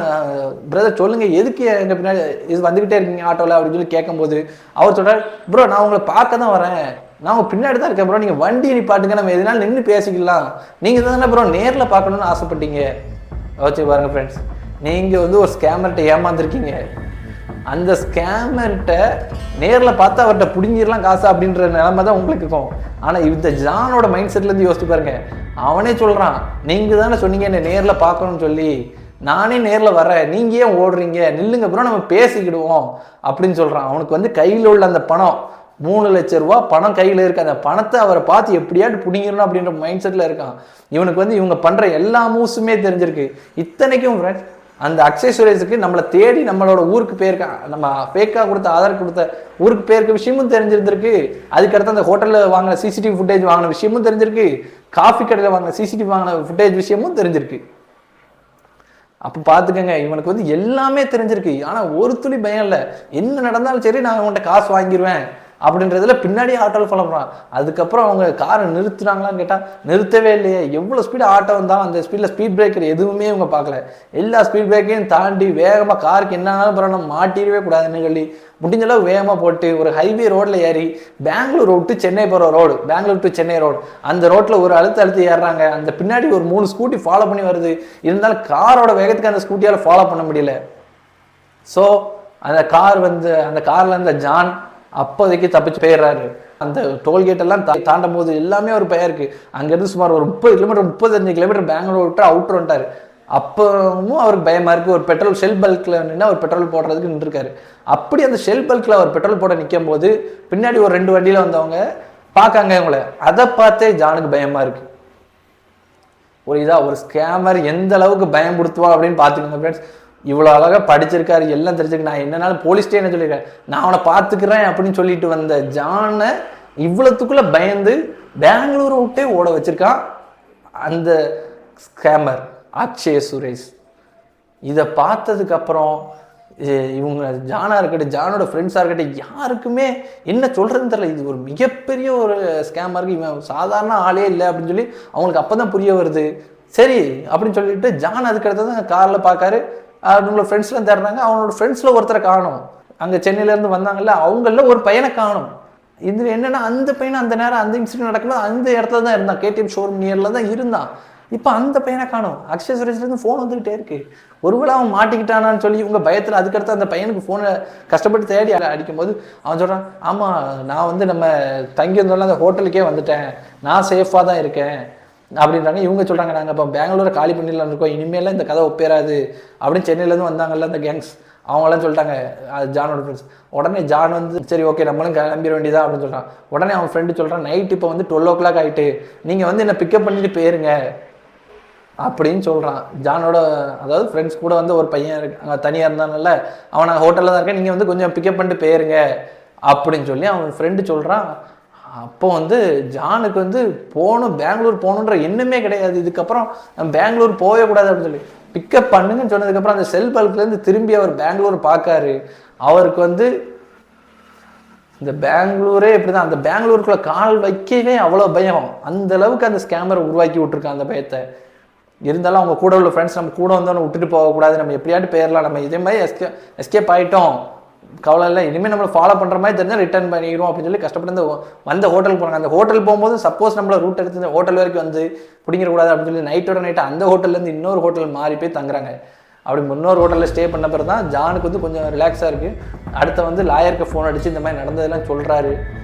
பிரதர் சொல்லுங்க எதுக்கு எங்கள் பின்னாடி இது வந்துக்கிட்டே இருக்கீங்க ஆட்டோவில் அப்படின்னு சொல்லி கேட்கும்போது அவர் சொல்கிறார், ப்ரோ நான் உங்களை பார்க்க தான் வரேன், நான் உங்கள் பின்னாடி தான் இருக்கேன் ப்ரோ, நீங்கள் வண்டி நிப்பாட்டுங்க, நம்ம எதனால நின்று பேசிக்கலாம், நீங்கள் தானே ப்ரோ நேரில் பார்க்கணுன்னு ஆசைப்பட்டீங்க. வச்சு பாருங்க ஃப்ரெண்ட்ஸ், நீங்கள் வந்து ஒரு ஸ்கேமர்கிட்ட ஏமாந்துருக்கீங்க. அந்த ஸ்கேமர்கிட்ட நேரில் பார்த்து அவர்கிட்ட பிடிங்கிடலாம் காசு அப்படின்ற நிலைமை தான் உங்களுக்கு இருக்கும். ஆனால் இந்த ஜானோட மைண்ட் செட்லேருந்து யோசிச்சு பாருங்க. அவனே சொல்கிறான், நீங்கள் தானே சொன்னீங்க என்னை நேரில் பார்க்கணும்னு சொல்லி, நானே நேரில் வரேன், நீங்கள் ஏன் ஓடுறீங்க, நில்லுங்க அப்புறம் நம்ம பேசிக்கிடுவோம் அப்படின்னு சொல்கிறான். அவனுக்கு வந்து கையில் உள்ள அந்த பணம் 3 லட்சம் ரூபா பணம் கையில் இருக்கு. அந்த பணத்தை அவரை பார்த்து எப்படியாட்டு பிடிங்கிடணும் அப்படின்ற மைண்ட் செட்டில் இருக்கான். இவனுக்கு வந்து இவங்க பண்ணுற எல்லா மூவ்ஸுமே தெரிஞ்சிருக்கு. இத்தனைக்கும் ஃப்ரெண்ட்ஸ் அந்த அக்ஷய் சுரேஷுக்கு நம்மளை தேடி நம்மளோட ஊருக்கு போயிருக்கான், நம்ம ஃபேக்காக கொடுத்த ஆதார் கொடுத்த ஊருக்கு போயிருக்க விஷயமும் தெரிஞ்சிருந்திருக்கு. அதுக்கடுத்து அந்த ஹோட்டலில் வாங்கின சிசிடிவி ஃபுட்டேஜ் வாங்கின விஷயமும் தெரிஞ்சிருக்கு. காஃபி கடையில் வாங்கின சிசிடிவி வாங்கின ஃபுட்டேஜ் விஷயமும் தெரிஞ்சிருக்கு. அப்போ பார்த்துக்கங்க, இவனுக்கு வந்து எல்லாமே தெரிஞ்சிருக்கு. ஆனால் ஒரு துளி பயம் இல்லை. என்ன நடந்தாலும் சரி நான் அவன்கிட்ட காசு வாங்கிடுவேன் அப்படின்றதுல பின்னாடியே ஆட்டோவில் ஃபாலோ பண்ணுறான். அதுக்கப்புறம் அவங்க காரை நிறுத்துறாங்களான்னு கேட்டால் நிறுத்தவே இல்லையே. எவ்வளோ ஸ்பீடு ஆட்டோ வந்தாலும் அந்த ஸ்பீடில் ஸ்பீட் பிரேக்கர் எதுவுமே இவங்க பார்க்கல. எல்லா ஸ்பீட் பிரேக்கையும் தாண்டி வேகமாக காருக்கு என்னன்னாலும் பரவாயில்ல மாட்டிடவே கூடாதுன்னு சொல்லி முடிஞ்ச அளவு வேகமாக போட்டு ஒரு ஹைவே ரோட்டில் ஏறி பெங்களூர் டு சென்னை போகிற road, Bengaluru to Chennai road, அந்த ரோட்டில் ஒரு அழுத்து ஏறுறாங்க. அந்த பின்னாடி ஒரு 3 ஸ்கூட்டி ஃபாலோ பண்ணி வருது. இருந்தாலும் காரோட வேகத்துக்கு அந்த ஸ்கூட்டியால் ஃபாலோ பண்ண முடியல. ஸோ அந்த கார் வந்து அந்த காரில் இருந்த ஜான் அப்போதைக்கு தப்பிச்சு போயிடுறாரு. அந்த டோல்கேட்டெல்லாம் தாண்டும் போது எல்லாமே ஒரு பயம் இருக்குது. அங்கேருந்து சுமார் ஒரு 30 கிலோமீட்டர் 35 கிலோமீட்டர் பெங்களூர் விட்டு அவுட்டர் வந்துட்டார். அப்பவும் அவருக்கு பயமாக இருக்குது. ஒரு பெட்ரோல் ஷெல் பல்கில் நின்று அவர் பெட்ரோல் போடுறதுக்கு நின்றுருக்காரு. அப்படி அந்த ஷெல் பல்கில் அவர் பெட்ரோல் போட நிற்கும் போது பின்னாடி ஒரு 2 வண்டியில் வந்தவங்க பார்க்காங்க இவங்களை. அதை பார்த்தே ஜானுக்கு பயமாக இருக்குது. ஒரு ஸ்கேமர் எந்த அளவுக்கு பயம்படுத்துவா அப்படின்னு பார்த்துக்கோங்க ஃப்ரெண்ட்ஸ். இவ்வளோ அழகாக படிச்சிருக்காரு, எல்லாம் தெரிஞ்சிருக்கு. நான் என்னன்னாலும் போலீஸ்டே என்ன சொல்லியிருக்கேன், நான் அவனை பார்த்துக்கிறேன் அப்படின்னு சொல்லிட்டு வந்த ஜானை இவ்வளோத்துக்குள்ளே பயந்து பெங்களூரை விட்டே ஓட வச்சிருக்கான் அந்த ஸ்கேமர் அக்ஷய் சுரேஷ். இதை பார்த்ததுக்கப்புறம் இவங்க ஜானாக இருக்கட்டும், ஜானோட ஃப்ரெண்ட்ஸாக இருக்கட்டும், யாருக்குமே என்ன சொல்கிறதுன்னு தெரியல. இது ஒரு மிகப்பெரிய ஒரு ஸ்கேமாக இருக்குது, இவன் சாதாரண ஆளே இல்லை அப்படின்னு சொல்லி அவங்களுக்கு அப்போ தான் புரிய வருது. சரி அப்படின்னு சொல்லிட்டு ஜான் அதுக்கடுத்து தான் காரில் பார்க்காரு. அவங்களோட ஃப்ரெண்ட்ஸ்லாம் தேடுறாங்க. அவனோட ஃப்ரெண்ட்ஸில் ஒருத்தரை காணும். அங்கே சென்னையிலேருந்து வந்தாங்கல்ல, அவங்கள ஒரு பையனை காணும். இதில் என்னென்னா அந்த பையனை அந்த நேரம் அந்த இன்சிடென்ட் நடக்கும்போது அந்த இடத்துல தான் இருந்தான், கேடிஎம் ஷோரூம் நியரில் தான் இருந்தான். இப்போ அந்த பையனை காணும். அக்ஷய் சுரேஷ்லேருந்து ஃபோன் வந்துக்கிட்டே இருக்கு. ஒருவேளை அவன் மாட்டிக்கிட்டானான்னு சொல்லி இவங்க பயத்தில் அதுக்கடுத்து அந்த பையனுக்கு ஃபோனை கஷ்டப்பட்டு தேடி அடிக்கும்போது அவன் சொல்கிறான், ஆமாம் நான் வந்து நம்ம தங்கி இருந்தோம்ல அந்த ஹோட்டலுக்கே வந்துட்டேன், நான் சேஃபாக தான் இருக்கேன் அப்படின்றாங்க. இவங்க சொல்கிறாங்க, நாங்கள் இப்போ பெங்களூரை காலி பண்ணிடலான்னு இருக்கோம், இனிமேலாம் இந்த கதை ஒப்பேறாது அப்படின்னு சென்னையிலேருந்து வந்தாங்கல்ல அந்த கேங்ஸ், அவங்களாம் சொல்லிட்டாங்க ஜானோட ஃப்ரெண்ட்ஸ். உடனே ஜான் வந்து சரி ஓகே நம்மளும் கிளம்பிட வேண்டியதா அப்படின்னு சொல்கிறான். உடனே அவன் ஃப்ரெண்டு சொல்கிறான், நைட் இப்போ வந்து 12 o'clock ஆகிட்டு, நீங்கள் வந்து என்னை பிக்கப் பண்ணிட்டு போயிருங்க அப்படின்னு சொல்கிறான். ஜானோட அதாவது ஃப்ரெண்ட்ஸ் கூட வந்து ஒரு பையன் இருக்கு, அங்கே தனியாக இருந்தானல்ல, அவன் நான் ஹோட்டலில் தான் இருக்கேன், நீங்கள் வந்து கொஞ்சம் பிக்கப் பண்ணிட்டு போயிருங்க அப்படின்னு சொல்லி அவன் ஃப்ரெண்டு சொல்கிறான். அப்போ வந்து ஜானுக்கு வந்து பெங்களூர் போகணுன்ற எண்ணமே கிடையாது. இதுக்கப்புறம் நம்ம பெங்களூர் போகவே கூடாது அப்படின்னு சொல்லி பிக்கப் பண்ணுங்கன்னு சொன்னதுக்கப்புறம் அந்த செல் பல்க்லேருந்து திரும்பி அவர் பெங்களூர் பார்க்காரு. அவருக்கு வந்து இந்த பெங்களூரே இப்படி தான், அந்த பெங்களூருக்குள்ளே கால் வைக்கவே அவ்வளோ பயம். அந்த அளவுக்கு அந்த ஸ்கேமரை உருவாக்கி விட்டுருக்கான் அந்த பயத்தை. இருந்தாலும் அவங்க கூட உள்ள ஃப்ரெண்ட்ஸ் நம்ம கூட வந்தோன்னு விட்டுட்டு போகக்கூடாது, நம்ம எப்படியாட்டு போயிடலாம், நம்ம இதே மாதிரி எஸ்கேப் ஆகிட்டோம், கவலை இல்லை, இனிமேல் நம்மளை ஃபாலோ பண்ணுற மாதிரி தெரிஞ்சால் ரிட்டர்ன் பண்ணிக்கிறோம் அப்படின்னு சொல்லி கஷ்டப்பட்டு வந்த ஹோட்டலுக்கு போகிறாங்க. அந்த ஹோட்டல் போகும்போது சப்போஸ் நம்மளை ரூட் எடுத்து இந்த ஹோட்டல் வரைக்கும் வந்து பிடிங்கிடக்கூடாது அப்படின்னு சொல்லி நைட்டோட நைட்டு அந்த ஹோட்டல்லேருந்து இன்னொரு ஹோட்டல் மாறி போய் தங்குறாங்க. அப்படி இன்னொரு ஹோட்டலில் ஸ்டே பண்ண பிறகு தான் ஜானுக்கு வந்து கொஞ்சம் ரிலாக்ஸாக இருக்குது. அடுத்த வந்து லாயருக்கு ஃபோன் அடித்து இந்த மாதிரி நடந்ததெல்லாம் சொல்கிறாரு.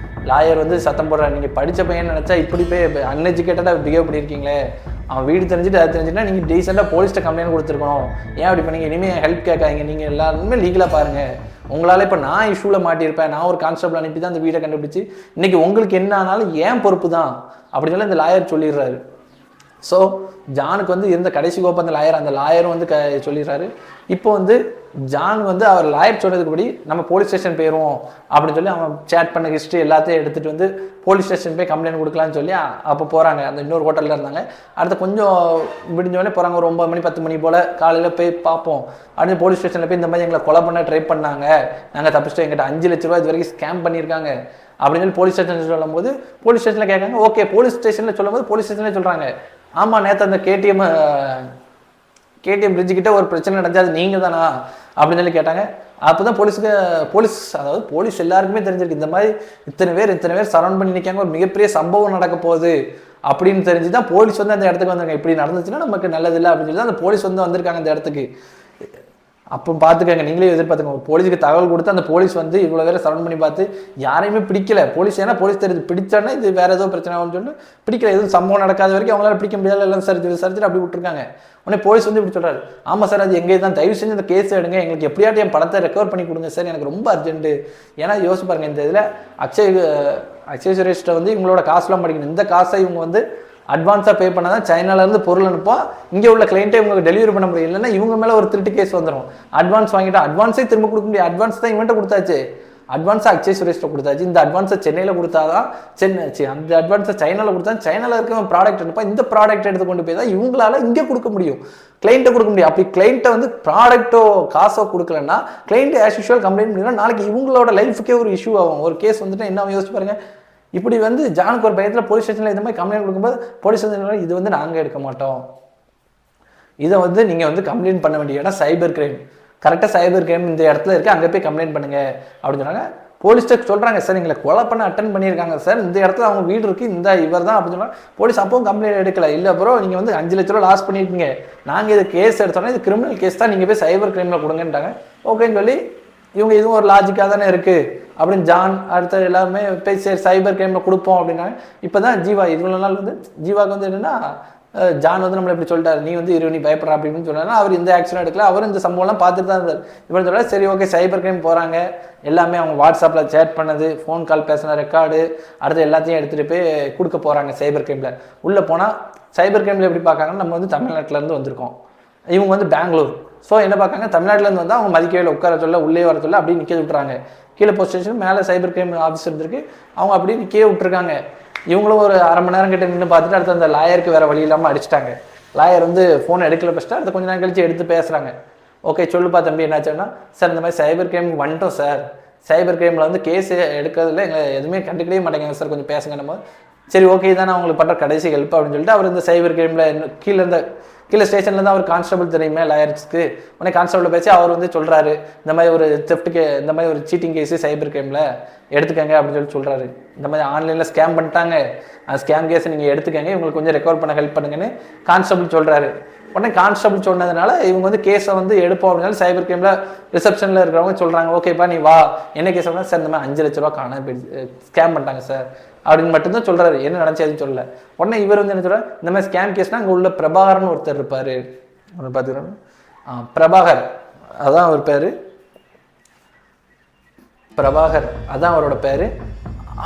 லாயர் வந்து சத்தம் போடுறாரு, நீங்கள் படித்த பையன் நினச்சா இப்படி போய் அன்எஜுகேட்டடாக பிஹேவ் பண்ணியிருக்கீங்களே, அவன் வீடு தெரிஞ்சுட்டு அது தெரிஞ்சுன்னா நீங்கள் டீசெண்டாக போலீஸ்கிட்ட கம்ப்ளைண்ட் கொடுத்துருக்கணும், ஏன் அப்படி பண்ணீங்க, இனிமேல் ஹெல்ப் கேட்காதீங்க, நீங்கள் எல்லாருமே லீகலாக பாருங்கள், உங்களால் இப்போ நான் இஷ்யூவில் மாட்டியிருப்பேன், நான் ஒரு கான்ஸ்டபிள் அனுப்பி தான் அந்த வீடை கண்டுபிடிச்சி இன்றைக்கி உங்களுக்கு என்ன ஆனாலும் ஏன் பொறுப்பு தான் அப்படின்னு சொல்லி இந்த லாயர் சொல்லிடுறாரு. ஸோ ஜானுக்கு வந்து இருந்த கடைசி கோப்பம் அந்த லாயரும் வந்து சொல்லிடுறாரு. இப்போ வந்து ஜான் வந்து அவர் லாயர் சொன்னதுக்குபடி நம்ம போலீஸ் ஸ்டேஷன் போயிடுவோம் அப்படின்னு சொல்லி அவன் சேட் பண்ண ஹிஸ்ட்ரி எல்லாத்தையும் எடுத்துகிட்டு வந்து போலீஸ் ஸ்டேஷன் போய் கம்ப்ளைண்ட் கொடுக்கலான்னு சொல்லி அப்போ போகிறாங்க. அந்த இன்னொரு ஹோட்டலில் இருந்தாங்க. அடுத்து கொஞ்சம் விடிஞ்சோடனே போகிறாங்க. ஒரு 9 மணி 10 மணி போல் காலையில் போய் பார்ப்போம் அப்படின்னு போலீஸ் ஸ்டேஷனில் போய் இந்த மாதிரி எங்களை கொலை பண்ண ட்ரை பண்ணாங்க, நாங்கள் தப்பிச்சிட்டோம், எங்கிட்ட 5 லட்ச ரூபா இது வரைக்கும் ஸ்கேம் பண்ணியிருக்காங்க அப்படின்னு சொல்லி போலீஸ் ஸ்டேஷனில் சொல்லும்போது போலீஸ் ஸ்டேஷனில் கேட்காங்க. ஓகே, போலீஸ் ஸ்டேஷனில் சொல்லும்போது போலீஸ் ஸ்டேஷனில் சொல்கிறாங்க, ஆமாம் நேற்று அந்த கேடிஎம் பிரிட்ஜுக்கிட்ட ஒரு பிரச்சனை நடந்தது, அது நீங்கள் தானா அப்படின்னு சொல்லி கேட்டாங்க. அப்போ தான் போலீஸ் எல்லாருக்குமே தெரிஞ்சிருக்கு இந்த மாதிரி இத்தனை பேர் சரௌண்ட் பண்ணி நிற்காங்க, ஒரு மிகப்பெரிய சம்பவம் நடக்க போகுது அப்படின்னு தெரிஞ்சு தான் போலீஸ் வந்து அந்த இடத்துக்கு வந்திருக்காங்க. இப்படி நடந்துச்சுன்னா நமக்கு நல்லதில்லை அப்படின்னு சொல்லி தான் அந்த போலீஸ் வந்து வந்திருக்காங்க அந்த இடத்துக்கு. அப்போ பார்த்துக்கங்க, நீங்களே எதிர்பார்த்துக்கோங்க. போலீஸுக்கு தகவல் கொடுத்து அந்த போலீஸ் வந்து இவ்வளோ பேரை சரௌண்ட் பண்ணி பார்த்து யாரையுமே பிடிக்கல. போலீஸ் ஏன்னா போலீஸ் தெரியுது, பிடிச்சானா இது வேற ஏதோ பிரச்சனை ஆகும்னு சொல்லி பிடிக்கல. எதுவும் சம்பவம் நடக்காத வரைக்கும் அவங்களால பிடிக்க முடியாது, எல்லாம் விசாரிச்சுட்டு அப்படி விட்டுருக்காங்க. உடனே போலீஸ் வந்து இப்படி சொல்றாரு, ஆமாம் சார் அது எங்கே தான், தயவு செஞ்சு இந்த கேஸ் எடுங்க, எங்களுக்கு எப்படியாட்டி என் படத்தை ரெக்கவர் பண்ணி கொடுங்க சார், எனக்கு ரொம்ப அர்ஜென்ட்டு. ஏன்னா யோசிச்சு பாருங்க, இந்த இதில் அக்ஷய் சுரேஷ்ட வந்து இவங்களோட காசுலாம் படிக்கணும். இந்த காசை இவங்க வந்து அட்வான்ஸாக பே பண்ணால் தான் சைனாலேருந்து பொருள் அனுப்பா இங்கே உள்ள கிளைண்ட்டே இவங்களுக்கு டெலிவரி பண்ண முடியும். இல்லைன்னா இவங்க மேலே ஒரு திருட்டு கேஸ் வந்துடும். அட்வான்ஸ் வாங்கிட்டா அட்வான்ஸே திரும்ப கொடுக்க முடியாது. அட்வான்ஸ் தான் இவன்ட்ட கொடுத்தாச்சு, அட்வான்ஸாக அக்ஷய் சுரேஷ்ட கொடுத்தாச்சு. இந்த அட்வான்ஸை சென்னையில் கொடுத்தாதான் அந்த அட்வான்ஸை சைனாவில் கொடுத்தா சைனாவில் இருக்க ப்ராடக்ட் அனுப்பா, இந்த ப்ராடக்ட் எடுத்து கொண்டு போய் தான் இவங்களால இங்கே கொடுக்க முடியும், கிளைண்ட்டை கொடுக்க முடியும். அப்படி கிளைண்ட்டை வந்து ப்ராடக்ட்டோ காசோ கொடுக்கலன்னா கிளைண்ட் ஆஸ் யூஷுவல் கம்ப்ளைண்ட் பண்ணினா நாளைக்கு இவங்களோட லைஃபுக்கே ஒரு இஷ்யூ ஆகும். ஒரு கேஸ் வந்துட்டு என்ன யோசிச்சு பாருங்க. இப்படி வந்து ஜானுக்கு ஒரு பயத்தில் போலீஸ் ஸ்டேஷனில் இந்த மாதிரி கம்ப்ளைண்ட் கொடுக்கும்போது போலீஸ் ஸ்டேஷன் இது வந்து நாங்கள் எடுக்க மாட்டோம், இதை வந்து நீங்கள் வந்து கம்ப்ளைண்ட் பண்ண வேண்டிய இடம் சைபர் கிரைம், கரெக்டாக சைபர் கிரைம் இந்த இடத்துல இருக்குது, அங்கே போய் கம்ப்ளைண்ட் பண்ணுங்க அப்படின்னு சொன்னாங்க. போலீஸ்ட்டு சொல்கிறாங்க, சார் எங்களை கொலை பண்ண அட்டன் பண்ணியிருக்காங்க சார், இந்த இடத்துல அவங்க வீடு இருக்குது, இந்த இவர் தான் அப்படின்னு சொன்னாங்க. போலீஸ் அப்பவும் கம்ப்ளைண்ட் எடுக்கல. இல்லை அப்புறம் நீங்கள் வந்து 5 லட்ச ரூபா லாஸ் பண்ணியிருக்கீங்க, நாங்கள் இது கேஸ் எடுத்தோன்னா இது கிரிமினல் கேஸ் தான், நீங்கள் போய் சைபர் கிரைமில் கொடுங்கன்ட்டாங்க. ஓகேன்னு சொல்லி இவங்க இதுவும் ஒரு லாஜிக்காக தானே இருக்குது அப்படின்னு ஜான் அடுத்த எல்லாருமே போய் சரி சைபர் கிரைமில் கொடுப்போம் அப்படின்னாங்க. இப்போ தான் ஜீவா இவ்வளோ நாள் வந்து ஜீவாவுக்கு வந்து என்னென்னா ஜான் வந்து நம்மளை இப்படி சொல்லிட்டாரு, நீ வந்து நீ பயப்படுற அப்படின்னு சொன்னாங்கன்னா அவர் இந்த ஆக்ஷன் எடுக்கல, அவர் இந்த சம்பவம்லாம் பார்த்துட்டு தான் இருந்தார். இவன் சொல்ல சரி ஓகே சைபர் கிரைம் போகிறாங்க, எல்லாமே அவங்க வாட்ஸ்அப்பில் சேட் பண்ணது, ஃபோன் கால் பேசின ரெக்கார்டு அடுத்து எல்லாத்தையும் எடுத்துகிட்டு போய் கொடுக்க போகிறாங்க சைபர் கிரைமில். உள்ளே போனால் சைபர் கிரைமில் எப்படி பார்க்காங்கன்னா நம்ம வந்து தமிழ்நாட்டிலேருந்து வந்திருக்கோம், இவங்க வந்து பெங்களூர். ஸோ என்ன பார்க்காங்க, தமிழ்நாட்டிலேருந்து வந்தால் அவங்க மதிக்கவே உட்கார சொல்ல உள்ளே வர சொல்ல அப்படியே நிற்க விட்டுறாங்க. கீழே போஸ்ட் ஸ்டேஷன் மேலே சைபர் கிரைம் ஆஃபீஸ் இருந்திருக்கு, அவங்க அப்படியே நிற்கே விட்டுருக்காங்க. இவங்களும் ஒரு அரை மணி நேரம் கிட்ட நின்று பார்த்துட்டு அடுத்து அந்த லாயருக்கு வேறு வழி இல்லாமல் அடிச்சிட்டாங்க. லாயர் வந்து ஃபோன் எடுக்கல ஃபஸ்ட்டு, அடுத்த கொஞ்சம் நேரம் கழிச்சு எடுத்து பேசுகிறாங்க. ஓகே சொல்லுப்பா தம்பி என்னாச்சுன்னா, சார் இந்த மாதிரி சைபர் கிரைமுக்கு வந்துட்டோம் சார், சைபர் கிரைமில் வந்து கேஸ் எடுக்கிறதுல எங்களை எதுவுமே கண்டுக்கவே மாட்டேங்க சார், கொஞ்சம் பேசுங்க. நம்ம சரி ஓகே தானே அவங்களுக்கு பண்ணுற கடைசி ஹெல்ப் அப்படின்னு சொல்லிட்டு அவர் இந்த சைபர் கிரைமில் கீழே ஸ்டேஷனில் தான் அவர் கான்ஸ்டபிள் தெரியுமே லாயர்ஸ்க்கு, உடனே கான்ஸ்டபிள் பேசி அவர் வந்து சொல்கிறாரு இந்த மாதிரி ஒரு தெஃப்ட்டுக்கு இந்த மாதிரி ஒரு சீட்டிங் கேஸு சைபர் கிரைமில் எடுத்துக்கங்க அப்படின்னு சொல்லி சொல்கிறாரு. இந்த மாதிரி ஆன்லைனில் ஸ்கேம் பண்ணிட்டாங்க, அந்த ஸ்கேம் கேஸை நீங்கள் எடுத்துக்கங்க, இவங்களுக்கு கொஞ்சம் ரெக்கவர் பண்ண ஹெல்ப் பண்ணுங்கன்னு கான்ஸ்டபிள் சொல்கிறாரு. உடனே கான்ஸ்டபிள் சொன்னதுனால இவங்க வந்து கேஸை வந்து எடுப்போம் அப்படின்னாலும் சைபர் கிரைமில் ரிசப்ஷனில் இருக்கிறவங்க சொல்கிறாங்க ஓகேப்பா நீ வா, என்ன கேஸ் அப்படின்னா சார் இந்த மாதிரி 5 லட்ச ரூபா காண போயிடுச்சு, ஸ்கேம் பண்ணிட்டாங்க சார் அப்படின்னு மட்டும்தான் சொல்கிறாரு, என்ன நடந்துச்சு அதுன்னு சொல்லலை. உடனே இவர் வந்து என்ன சொல்கிறார், இந்த மாதிரி ஸ்கேம் கேஸ்னால் அங்கே உள்ள பிரபாகர்னு ஒருத்தர் இருப்பார், பார்த்துக்கிறோம் பிரபாகர் அதான் அவர் பேர், பிரபாகர் அதான் அவரோட பேர்.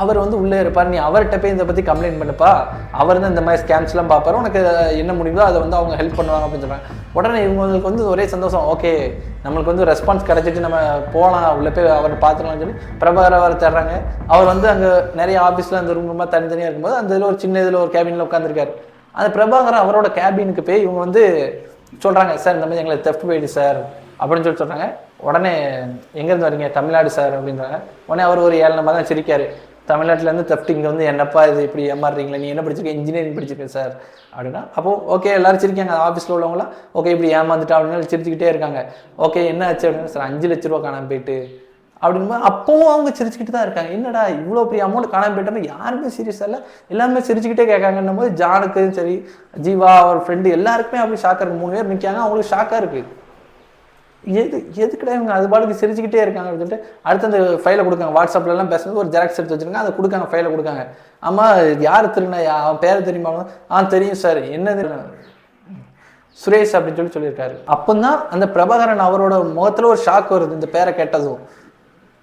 அவர் வந்து உள்ளே இருப்பார், நீ அவர்கிட்ட போய் இதை பற்றி கம்ப்ளைண்ட் பண்ணுப்பா, அவர் தான் இந்த மாதிரி ஸ்கேம்ஸ்லாம் பார்ப்பார், உனக்கு என்ன முடியுதோ அதை வந்து அவங்க ஹெல்ப் பண்ணுவாங்க அப்படின்னு சொல்கிறாங்க. உடனே இவங்களுக்கு வந்து ஒரே சந்தோஷம், ஓகே நம்மளுக்கு வந்து ரெஸ்பான்ஸ் கிடச்சிட்டு நம்ம போகலாம் உள்ளே போய் அவரை பார்த்துக்கலாம்னு சொல்லி பிரபாகர் அவர் தர்றாங்க. அவர் வந்து அங்கே நிறைய ஆஃபீஸில் அந்த ரூம் தனித்தனியாக இருக்கும்போது அந்த இதில் ஒரு சின்ன இதில் ஒரு கேபினில் உட்காந்துருக்காரு. அந்த பிரபாகர் அவரோட கேபினுக்கு போய் இவங்க வந்து சொல்கிறாங்க, சார் இந்த மாதிரி எங்களை தெஃப்ட் போயிடு சார் அப்படின்னு சொல்லி சொல்கிறாங்க. உடனே எங்கேருந்து வரீங்க, தமிழ்நாடு சார் அப்படின்றாங்க. உடனே அவர் ஒரு 7 நம்பர் தான் சிரிக்காரு, தமிழ்நாட்டிலேருந்து தெஃப்ட் இங்கே வந்து என்னப்பா இது இப்படி ஏமாறுறீங்களா, நீ என்ன படிச்சிருக்க, இன்ஜினியரிங் படிச்சிருக்கேன் சார் அப்படின்னா. அப்போது ஓகே எல்லோரும் சிரிக்காங்க, ஆஃபீஸில் உள்ளவங்களாம் ஓகே இப்படி ஏமாந்துட்டா அப்படின்னு சிரிச்சுக்கிட்டே இருக்காங்க. ஓகே என்ன ஆச்சு அப்படின்னா, சார் 5 லட்ச ரூபா காணாமல் போயிட்டு அப்படின்போது அப்பவும் அவங்க சிரிச்சுக்கிட்டு தான் இருக்காங்க. என்னடா இவ்வளோ பெரிய அமௌண்ட் காணாமல் போயிட்டோம்னா யாருமே சீரியஸாக இல்லை, எல்லாருமே சிரிச்சுக்கிட்டே கேட்காங்கன்னும் போது ஜானுக்கும் சரி ஜீவா அவர் ஃப்ரெண்டு எல்லாருக்குமே அப்படி ஷாக்காக இருக்குது. 3 பேர் நிற்காங்க, அவங்களுக்கு ஷாக்காக இருக்குது. எதுக்கிட்ட இவங்க அது பாட்டுக்கு சிரிச்சுக்கிட்டே இருக்காங்க அப்படின்னு சொல்லிட்டு அடுத்து அந்த ஃபைலை கொடுக்காங்க. வாட்ஸ்அப்லலாம் பேசுறது ஒரு ஜெராக்ஸ் எடுத்து வச்சுருக்காங்க, அதை கொடுக்காங்க, ஃபைலை கொடுக்காங்க. ஆமாம் யார் திருநா, அவன் பேர் தெரியுமா, தெரியும் சார், என்னது சுரேஷ் அப்படின்னு சொல்லியிருக்காரு. அப்போ தான் அந்த பிரபாகரன் அவரோட முகத்தில் ஒரு ஷாக் வருது இந்த பேரை கேட்டதும்.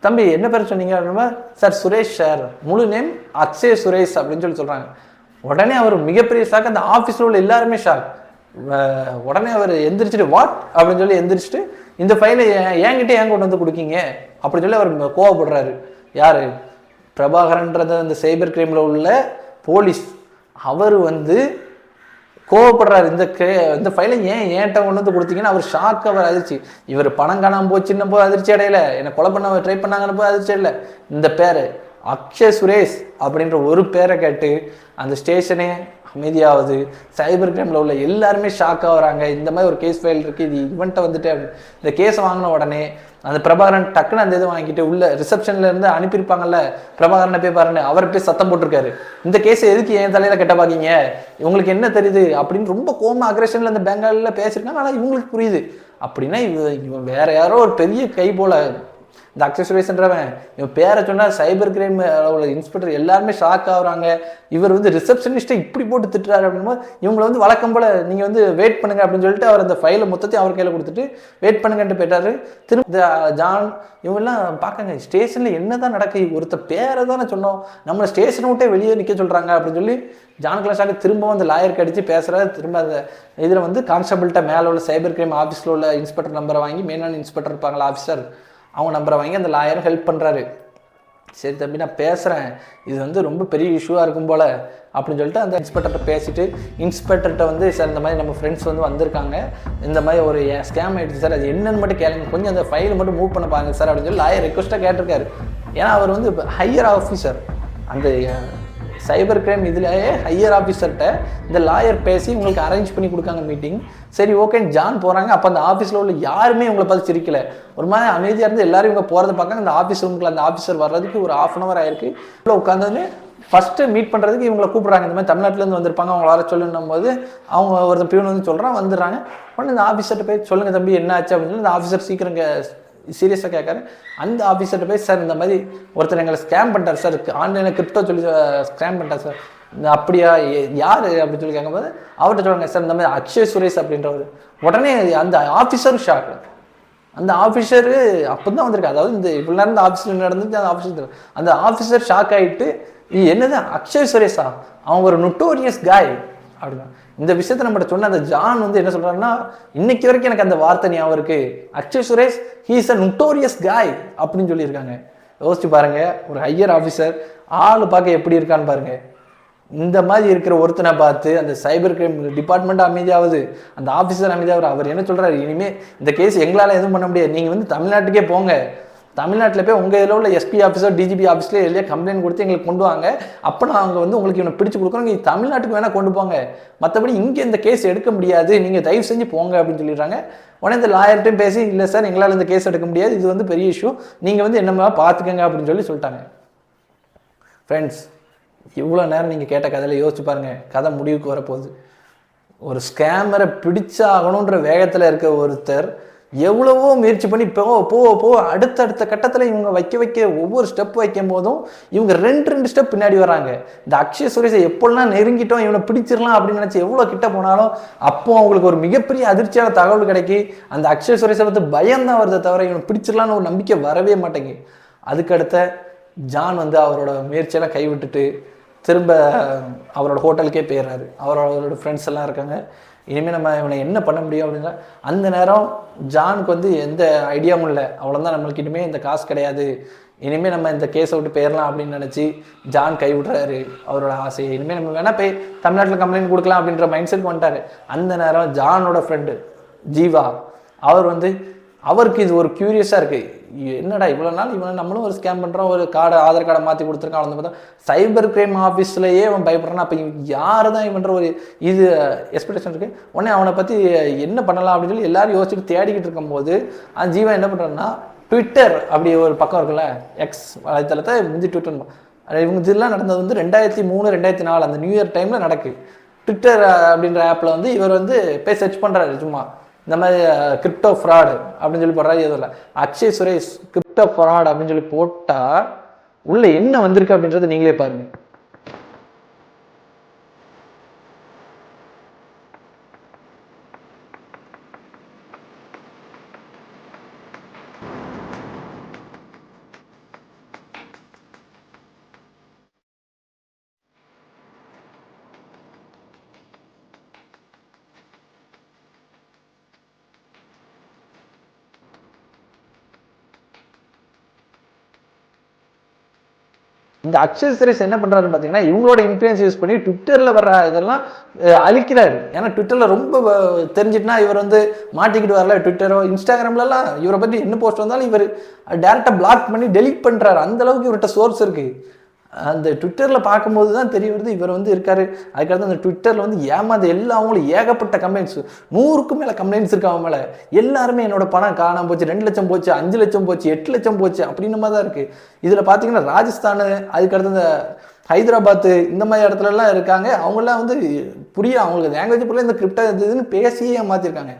தம்பி என்ன பேர் சொன்னீங்க அப்படின்னா, சார் சுரேஷ் சார், முழு நேம் அக்ஷய் சுரேஷ் அப்படின்னு சொல்கிறாங்க. உடனே அவர் மிகப்பெரிய ஷாக், அந்த ஆஃபீஸில் உள்ள எல்லாருமே ஷாக். உடனே அவர் எந்திரிச்சிட்டு வாட் அப்படின்னு சொல்லி எந்திரிச்சிட்டு, இந்த ஃபைலை என்கிட்ட ஏன் கொண்டு வந்து கொடுக்கீங்க அப்படின்னு சொல்லி அவர் கோவப்படுறாரு. யாரு? பிரபாகரன்றது அந்த சைபர் கிரைமில் உள்ள போலீஸ். அவர் வந்து கோவப்படுறாரு, இந்த ஃபைலை ஏன் ஏன்ட்ட கொண்டு வந்து கொடுத்தீங்கன்னு. அவர் ஷாக், அவர் அதிர்ச்சி. இவர் பணம் காணாமல் போச்சுன்னு போது அதிர்ச்சி அடையில, என்னை கொலை பண்ண ட்ரை பண்ணாங்கன்னு போது அதிர்ச்சி இல்லை. இந்த பேர் அக்ஷய் சுரேஷ் அப்படின்ற ஒரு பேரை கேட்டு அந்த ஸ்டேஷனே அமைதியாகுது. சைபர் கிரைமில் உள்ள எல்லாருமே ஷாக் ஆகுறாங்க. இந்த மாதிரி ஒரு கேஸ் ஃபைல் இருக்குது, இது இவன்ட்ட வந்துட்டு இந்த கேஸை வாங்கின உடனே அந்த பிரபாகரன் டக்குன்னு அந்த இதை வாங்கிட்டு உள்ள ரிசப்ஷன்ல இருந்து அனுப்பியிருப்பாங்கல்ல, பிரபாகரனை போய் பாருங்க, அவர் போய் சத்தம் போட்டிருக்காரு, இந்த கேஸை எதுக்கு என் தலையில கெட்ட பாக்கீங்க, உங்களுக்கு என்ன தெரியுது அப்படின்னு ரொம்ப கோமா அக்ரஷன்ல அந்த பெங்காலில் பேசியிருக்காங்க. ஆனால் இவங்களுக்கு புரியுது அப்படின்னா இவன் வேற யாரோ ஒரு பெரிய கை போல. இந்த அக்ஷய் சுரேஷ்ன்றவன் இவன் பேரை சொன்னா சைபர் கிரைம் இன்ஸ்பெக்டர் எல்லாருமே ஷாக் ஆகுறாங்க. இவர் வந்து ரிசப்ஷனிஸ்ட்டை இப்படி போட்டு திட்டுறாரு அப்படின்போது இவங்களை வந்து வழக்கம் போல நீங்கள் வந்து வெயிட் பண்ணுங்க அப்படின்னு சொல்லிட்டு அவர் அந்த ஃபைலை மொத்தத்தையும் அவர் கையில் கொடுத்துட்டு வெயிட் பண்ணுங்கன்ட்டு போயிட்டாரு. திரும்ப ஜான் இவங்கெல்லாம் பார்க்கங்க, ஸ்டேஷனில் என்ன தான் நடக்குது, ஒருத்த பேரை தானே சொன்னோம், நம்மளை ஸ்டேஷனை விட்டே வெளியே நிற்க சொல்கிறாங்க அப்படின்னு சொல்லி ஜான் கிளாஸாக திரும்பவும் அந்த லாயருக்கு அடித்து பேசுகிறாரு. திரும்ப அந்த இதில் வந்து கான்ஸ்டபிள்கிட்ட மேலே உள்ள சைபர் கிரைம் ஆஃபீஸில் உள்ள இன்ஸ்பெக்டர் நம்பரை வாங்கி, மெயினான இன்ஸ்பெக்டர் இருப்பாங்களா ஆஃபீஸர், அவங்க நம்பரை வாங்கி அந்த லாயரும் ஹெல்ப் பண்ணுறாரு. சரி தம்பி நான் பேசுகிறேன், இது வந்து ரொம்ப பெரிய இஷ்யூவாக இருக்கும் போல் அப்படின்னு சொல்லிட்டு அந்த இன்ஸ்பெக்டர்கிட்ட பேசிட்டு, இன்ஸ்பெக்டர்கிட்ட வந்து சார் இந்த மாதிரி நம்ம ஃப்ரெண்ட்ஸ் வந்து வந்திருக்காங்க, இந்த மாதிரி ஒரு ஸ்கேம் ஆகிடுச்சு சார், அது என்னன்னு மட்டும் கேளுங்க, கொஞ்சம் அந்த ஃபைலை மட்டும் மூவ் பண்ண பாருங்க சார் அப்படின்னு சொல்லி லாயர் ரெக்வஸ்ட்டாக கேட்டிருக்காரு. ஏன்னா அவர் வந்து ஹையர் ஆஃபீஸர், அந்த சைபர் கிரைம் இதுலேயே ஹையர் ஆஃபீஸர்கிட்ட இந்த லாயர் பேசி உங்களுக்கு அரேஞ்ச் பண்ணி கொடுக்காங்க மீட்டிங். சரி ஓகேன்னு ஜான் போகிறாங்க. அப்போ அந்த ஆஃபீஸில் உள்ள யாருமே இவங்களை பார்த்து சிரிக்கலை, ஒரு மாதிரி அமைதியாக இருந்து எல்லாரும் இவங்க போகிறத பார்க்காங்க. அந்த ஆஃபீஸ் ரூமுக்குள்ள அந்த ஆஃபீஸர் வர்றதுக்கு ஒரு 1/2 hour ஆயிருக்கு. இவ்வளோ உட்காந்ததுன்னு ஃபஸ்ட்டு மீட் பண்ணுறதுக்கு இவங்களை கூப்பிட்றாங்க. இந்த மாதிரி தமிழ்நாட்டிலேருந்து வந்திருப்பாங்க, அவங்கள வர சொல்லுன்னும் போது அவங்க ஒருத்தர் பியூன் வந்து சொல்கிறான், வந்துடுறாங்க. உடனே இந்த ஆஃபீஸர்கிட்ட போய் சொல்லுங்கள் தம்பி என்ன ஆச்சு அப்படின்னு சொல்லி அந்த ஆஃபீஸர் சீக்கிரம் சீரியஸாக கேட்காரு. அந்த ஆஃபீஸர்கிட்ட போய் சார் இந்த மாதிரி ஒருத்தர் எங்களை ஸ்கேம் பண்ணிட்டார் சார், ஆன்லைனில் கிரிப்டோ சொல்லி ஸ்கேம் பண்ணிட்டார் சார், அப்படியா யார் அப்படின்னு சொல்லி கேட்கும்போது அவர்கிட்ட சொல்லுங்க சார் இந்த மாதிரி அக்ஷய் சுரேஷ் அப்படின்றவர். உடனே அந்த ஆஃபீஸரும் ஷாக். அந்த ஆஃபீஸரு அப்போ தான் வந்திருக்கு, அதாவது இந்த இவ்வளோ நேரம் இந்த ஆஃபீஸில் நடந்துச்சு, அந்த ஆஃபீஸர் ஷாக் ஆகிட்டு என்னது அக்ஷய் சுரேஷா, அவங்க ஒரு நொட்டோரியஸ் காய் அப்படின்னா. இந்த விஷயத்த நம்மகிட்ட சொன்ன அந்த ஜான் வந்து என்ன சொல்றாருன்னா, இன்னைக்கு வரைக்கும் எனக்கு அந்த வார்த்தை ஞாபகம் இருக்கு, Akshay Suresh he is a notorious காய் அப்படின்னு சொல்லியிருக்காங்க. யோசிச்சு பாருங்க, ஒரு ஹையர் ஆஃபீஸர் ஆள் பார்க்க எப்படி இருக்கான்னு பாருங்க. இந்த மாதிரி இருக்கிற ஒருத்தனை பார்த்து அந்த சைபர் கிரைம் டிபார்ட்மெண்ட் அமைதியாகுது, அந்த ஆஃபீஸர் அமைதியாகுது. அவர் என்ன சொல்றாரு, இனிமேல் இந்த கேஸ் எங்களால் எதுவும் பண்ண முடியாது, நீங்கள் வந்து தமிழ்நாட்டுக்கே போங்க, தமிழ்நாட்டில் போய் உங்கள் இதில் உள்ள எஸ்பி ஆஃபீஸர் டிஜிபி ஆஃபீஸ்லேயே இல்லையா கம்ப்ளைண்ட் கொடுத்து எங்களுக்கு கொண்டு வாங்க, அப்போ நாங்கள் வந்து உங்களுக்கு இவனை பிடிச்சி கொடுக்குறோம், நீங்கள் தமிழ்நாட்டுக்கு வேணால் கொண்டு போங்க, மற்றபடி இங்கே இந்த கேஸ் எடுக்க முடியாது, நீங்கள் தயவு செஞ்சு போங்க அப்படின்னு சொல்லிடுறாங்க. உடனே இந்த லாயர்கிட்டையும் பேசி இல்லை சார் எங்களால் இந்த கேஸ் எடுக்க முடியாது, இது வந்து பெரிய இஷ்யூ, நீங்கள் வந்து என்னமா பார்த்துக்கங்க அப்படின்னு சொல்லிட்டாங்க. ஃப்ரெண்ட்ஸ், இவ்வளோ நேரம் நீங்கள் கேட்ட கதையில் யோசிச்சு பாருங்கள், கதை முடிவுக்கு வரப்போகுது. ஒரு ஸ்கேமரை பிடிச்சாகணுன்ற வேகத்தில் இருக்க ஒருத்தர் எவ்வளவோ முயற்சி பண்ணி போ அடுத்தடுத்த கட்டத்தில் இவங்க வைக்க ஒவ்வொரு ஸ்டெப் வைக்கும் போதும் இவங்க ரெண்டு ஸ்டெப் பின்னாடி வராங்க. இந்த அக்ஷய் சுரேஷை எப்போல்லாம் நெருங்கிட்டோம், இவனை பிடிச்சிடலாம் அப்படின்னு நினச்சி எவ்வளோ கிட்ட போனாலும் அப்போ அவங்களுக்கு ஒரு மிகப்பெரிய அதிர்ச்சியான தகவல் கிடைக்கி அந்த அக்ஷய் சுரேஷை பற்றி பயம்தான் வருதை தவிர இவனை பிடிச்சிடலான்னு ஒரு நம்பிக்கை வரவே மாட்டேங்க. அதுக்கடுத்த ஜான் வந்து அவரோட முயற்சியெல்லாம் கைவிட்டுட்டு திரும்ப அவரோட ஹோட்டலுக்கே போயிடுறாரு. அவரோட ஃப்ரெண்ட்ஸ் எல்லாம் இருக்காங்க. இனிமேல் நம்ம இவனை என்ன பண்ண முடியும் அப்படின்னா, அந்த நேரம் ஜானுக்கு வந்து எந்த ஐடியாவும் இல்லை, அவ்வளோதான், நம்மளுக்கு இனிமேல் இந்த காசு கிடையாது, இனிமேல் நம்ம இந்த கேஸை விட்டு போயிடலாம் அப்படின்னு நினச்சி ஜான் கைவிடுறாரு அவரோட ஆசையை. இனிமேல் நம்ம வேணால் போய் தமிழ்நாட்டில் கம்ப்ளைண்ட் கொடுக்கலாம் அப்படின்ற மைண்ட் செட் வந்துட்டாரு. அந்த நேரம் ஜானோட ஃப்ரெண்டு ஜீவா அவர் வந்து அவருக்கு இது ஒரு க்யூரியஸாக இருக்குது, என்னடா இவ்வளோ நாள் இவனை நம்மளும் ஒரு ஸ்கேம் பண்ணுறோம், ஒரு ஆதார் கார்டை மாற்றி கொடுத்துருக்கான், வந்து பார்த்தா சைபர் கிரைம் ஆஃபீஸ்லேயே அவன் பயப்படுறான், அப்போ யார் தான் இவன்ற ஒரு இது எக்ஸ்பெக்டேஷன் இருக்குது. உடனே அவனை பற்றி என்ன பண்ணலாம் அப்படின்னு சொல்லி எல்லாரும் யோசிச்சுட்டு தேடிக்கிட்டு இருக்கும்போது அந்த ஜீவா என்ன பண்ணுறான்னா, ட்விட்டர் அப்படி ஒரு பக்கம் இருக்குல்ல, எக்ஸ் வலைத்தளத்தை முந்தி ட்விட்டர், இவங்க இதெல்லாம் நடந்தது வந்து 2003 2004 அந்த நியூ இயர் டைமில் நடக்குது. ட்விட்டர் அப்படின்ற ஆப்பில் வந்து இவர் வந்து போய் சர்ச் பண்ணுறாரு, சும்மா இந்த மாதிரி கிரிப்டோ ஃப்ராடு அப்படின்னு சொல்லி போடுறாரு. எதுவும் இல்லை, அக்ஷய் சுரேஷ் கிரிப்டோ ஃப்ராட் அப்படின்னு சொல்லி போட்டால் உள்ள என்ன வந்திருக்கு அப்படின்றத நீங்களே பாருங்க. இந்த அக்ஷய் சுரேஷ் என்ன பண்றாருன்னு பாத்தீங்கன்னா இவங்களோட இன்ஃபுளுன்ஸ் யூஸ் பண்ணி ட்விட்டர்ல வர்ற இதெல்லாம் அழிக்கிறாரு. ஏன்னா ட்விட்டர்ல ரொம்ப தெரிஞ்சிட்டுனா இவர் வந்து மாட்டிக்கிட்டு வரல. ட்விட்டரோ இன்ஸ்டாகிராம்லாம் இவரை பத்தி என்ன போஸ்ட் வந்தாலும் இவர் டேரக்டா பிளாக் பண்ணி டெலீட் பண்றாரு. அந்த அளவுக்கு இவர்கிட்ட சோர்ஸ் இருக்கு. அந்த ட்விட்டரில் பார்க்கும்போது தான் தெரிய வருது இவர் வந்து இருக்காரு. அதுக்கடுத்து அந்த ட்விட்டரில் வந்து ஏமாந்த அவங்களும் ஏகப்பட்ட கம்ப்ளைண்ட்ஸ், 100க்கும் மேலே கம்ப்ளைண்ட்ஸ் இருக்கு அவங்க மேலே. எல்லாருமே என்னோட பணம் காணாமல் போச்சு, 2 லட்சம் போச்சு, 5 லட்சம் போச்சு, 8 லட்சம் போச்சு அப்படின்னு மாதிரி தான் இருக்குது. இதில் பார்த்தீங்கன்னா ராஜஸ்தான், அதுக்கடுத்து இந்த ஹைதராபாத் இந்த மாதிரி இடத்துலலாம் இருக்காங்க. அவங்களாம் வந்து அவங்களுக்கு லாங்குவேஜ் புரியல, இந்த கிரிப்டோ இதுன்னு பேசியே ஏமாற்றிருக்காங்க.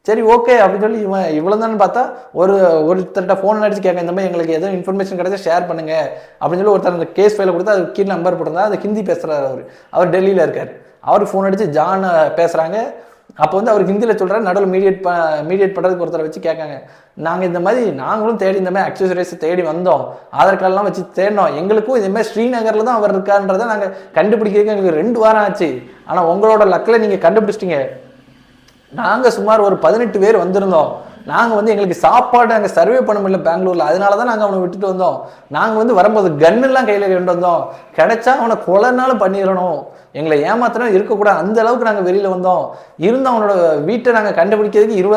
சரி ஓகே அப்படின்னு சொல்லி இவ்வளோ தானே பார்த்தா ஒருத்தர்கிட்ட ஃபோன் அடிச்சு கேட்க, இந்த மாதிரி எங்களுக்கு எதுவும் இன்ஃபர்மேஷன் கிடைச்சா ஷேர் பண்ணுங்க அப்படின்னு சொல்லி ஒருத்தர் அந்த கேஸ் ஃபைலை கொடுத்தா அது கீழே நம்பர் போட்டிருந்தா. அது ஹிந்தி பேசுகிறார். அவர் டெல்லியில் இருக்கார். அவருக்கு ஃபோன் அடித்து ஜான் பேசுகிறாங்க. அப்போ வந்து அவர் ஹிந்தியில் சொல்கிறார். நடுவில் மீடியேட் பண்ணுறதுக்கு ஒருத்தரை வச்சு கேட்காங்க, நாங்கள் இந்த மாதிரி நாங்களும் தேடி இந்த மாதிரி அக்ஷய் சுரேஷை தேடி வந்தோம், ஆதார் கார்டெலாம் வச்சு தேடினோம், எங்களுக்கும் இதே மாதிரி ஸ்ரீநகரில் தான் அவர் இருக்கான்றதை நாங்கள் கண்டுபிடிக்கிறதுக்கு எங்களுக்கு 2 வாரம் ஆச்சு. ஆனால் உங்களோட லக்கில் நீங்கள் கண்டுபிடிச்சிட்டிங்க. நாங்கள் சுமார் ஒரு 18 பேர் வந்திருந்தோம். நாங்கள் வந்து எங்களுக்கு சாப்பாடு அங்கே சர்வே பண்ண முடியல பெங்களூரில், அதனால தான் நாங்கள் அவனை விட்டுட்டு வந்தோம். நாங்கள் வந்து வரும்போது கன்னெல்லாம் கையில் கொண்டு வந்தோம். கிடைச்சா அவனை கொலைனாலும் பண்ணிடணும், எங்களை ஏமாத்தினா இருக்கக்கூடாது, அந்த அளவுக்கு நாங்கள் வெளியில் வந்தோம். இருந்த அவனோட வீட்டை நாங்கள் கண்டுபிடிக்கிறதுக்கு 2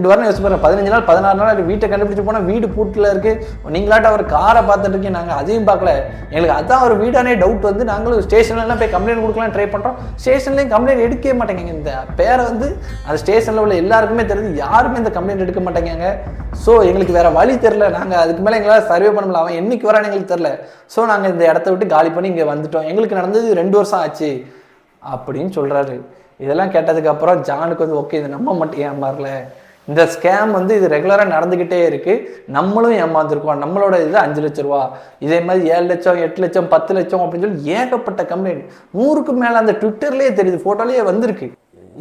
வாரம் யோசிச்சு பாருங்க, 15 நாள் 16 நாள் வீட்டை கண்டுபிடிச்சு போனால் வீடு பூட்டில் இருக்கு. நீங்களாட்ட அவர் காரை பார்த்துட்டு இருக்கீங்க, நாங்கள் அதையும் பார்க்கல. எங்களுக்கு அதான் ஒரு வீடானே டவுட் வந்து நாங்களும் ஸ்டேஷன்லாம் போய் கம்ப்ளைண்ட் கொடுக்கலாம் ட்ரை பண்ணுறோம். ஸ்டேஷன்லேயும் கம்ப்ளைண்ட் எடுக்கவே மாட்டேங்க. இந்த பேரை வந்து அந்த ஸ்டேஷனில் உள்ள எல்லாருக்குமே தெரிஞ்சு யாருமே இந்த கம்ப்ளைண்ட் எடுக்க மாட்டேங்க. ஸோ எங்களுக்கு வேற வழி தெரில, நாங்கள் அதுக்கு மேலே எங்களால் சர்வே பண்ண முடியல, அவன் என்னைக்கு வரான்னு எங்களுக்கு தெரில. ஸோ நாங்கள் இந்த இடத்த விட்டு காலி பண்ணி இங்கே வந்துட்டோம், எங்களுக்கு நடந்தது 2 வருஷம் ஆச்சு அப்படின்னு சொல்கிறாரு. இதெல்லாம் கேட்டதுக்கப்புறம் ஜானுக்கு வந்து ஓகே, இது நம்ம மட்டும் ஏமாறல, இந்த ஸ்கேம் வந்து இது ரெகுலராக நடந்துக்கிட்டே இருக்குது, நம்மளும் ஏமாந்துருக்கோம், நம்மளோட இது 5 லட்ச ரூபா, இதே மாதிரி 7 லட்சம் 8 லட்சம் 10 லட்சம் அப்படின்னு சொல்லி ஏகப்பட்ட கம்ப்ளைண்ட் 100க்கு மேலே அந்த ட்விட்டர்லேயே தெரியுது, ஃபோட்டோலேயே வந்திருக்கு.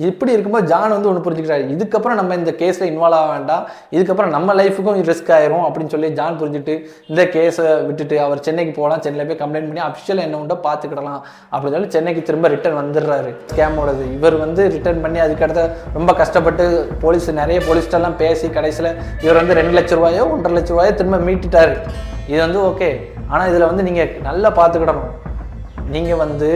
இப்படி இருக்கும்போது ஜான் வந்து ஒன்று புரிஞ்சுக்கிறாரு, இதுக்கப்புறம் நம்ம இந்த கேஸில் இன்வால்வ் ஆக வேண்டாம், இதுக்கப்புறம் நம்ம லைஃபுக்கும் ரிஸ்க் ஆயிரும் அப்படின்னு சொல்லி ஜான் புரிஞ்சுட்டு இந்த கேஸை விட்டுட்டு அவர் சென்னைக்கு போகலாம், சென்னையில் போய் கம்ப்ளைண்ட் பண்ணி அஃபிஷியல் என்ன உண்டோ பார்த்துக்கிடலாம் அப்படின்னு சொல்லி சென்னைக்கு திரும்ப ரிட்டர்ன் வந்துடுறாரு. ஸ்கேமோடது இவர் வந்து ரிட்டர்ன் பண்ணி அதுக்கடுத்த ரொம்ப கஷ்டப்பட்டு நிறைய போலீஸ்டெல்லாம் பேசி கடைசியில் இவர் வந்து 2 லட்ச ரூபாயோ 1.5 லட்ச ரூபாயோ திரும்ப மீட்டுட்டாரு. இது வந்து ஓகே. ஆனால் இதில் வந்து நீங்கள் நல்லா பார்த்துக்கிடணும், நீங்கள் வந்து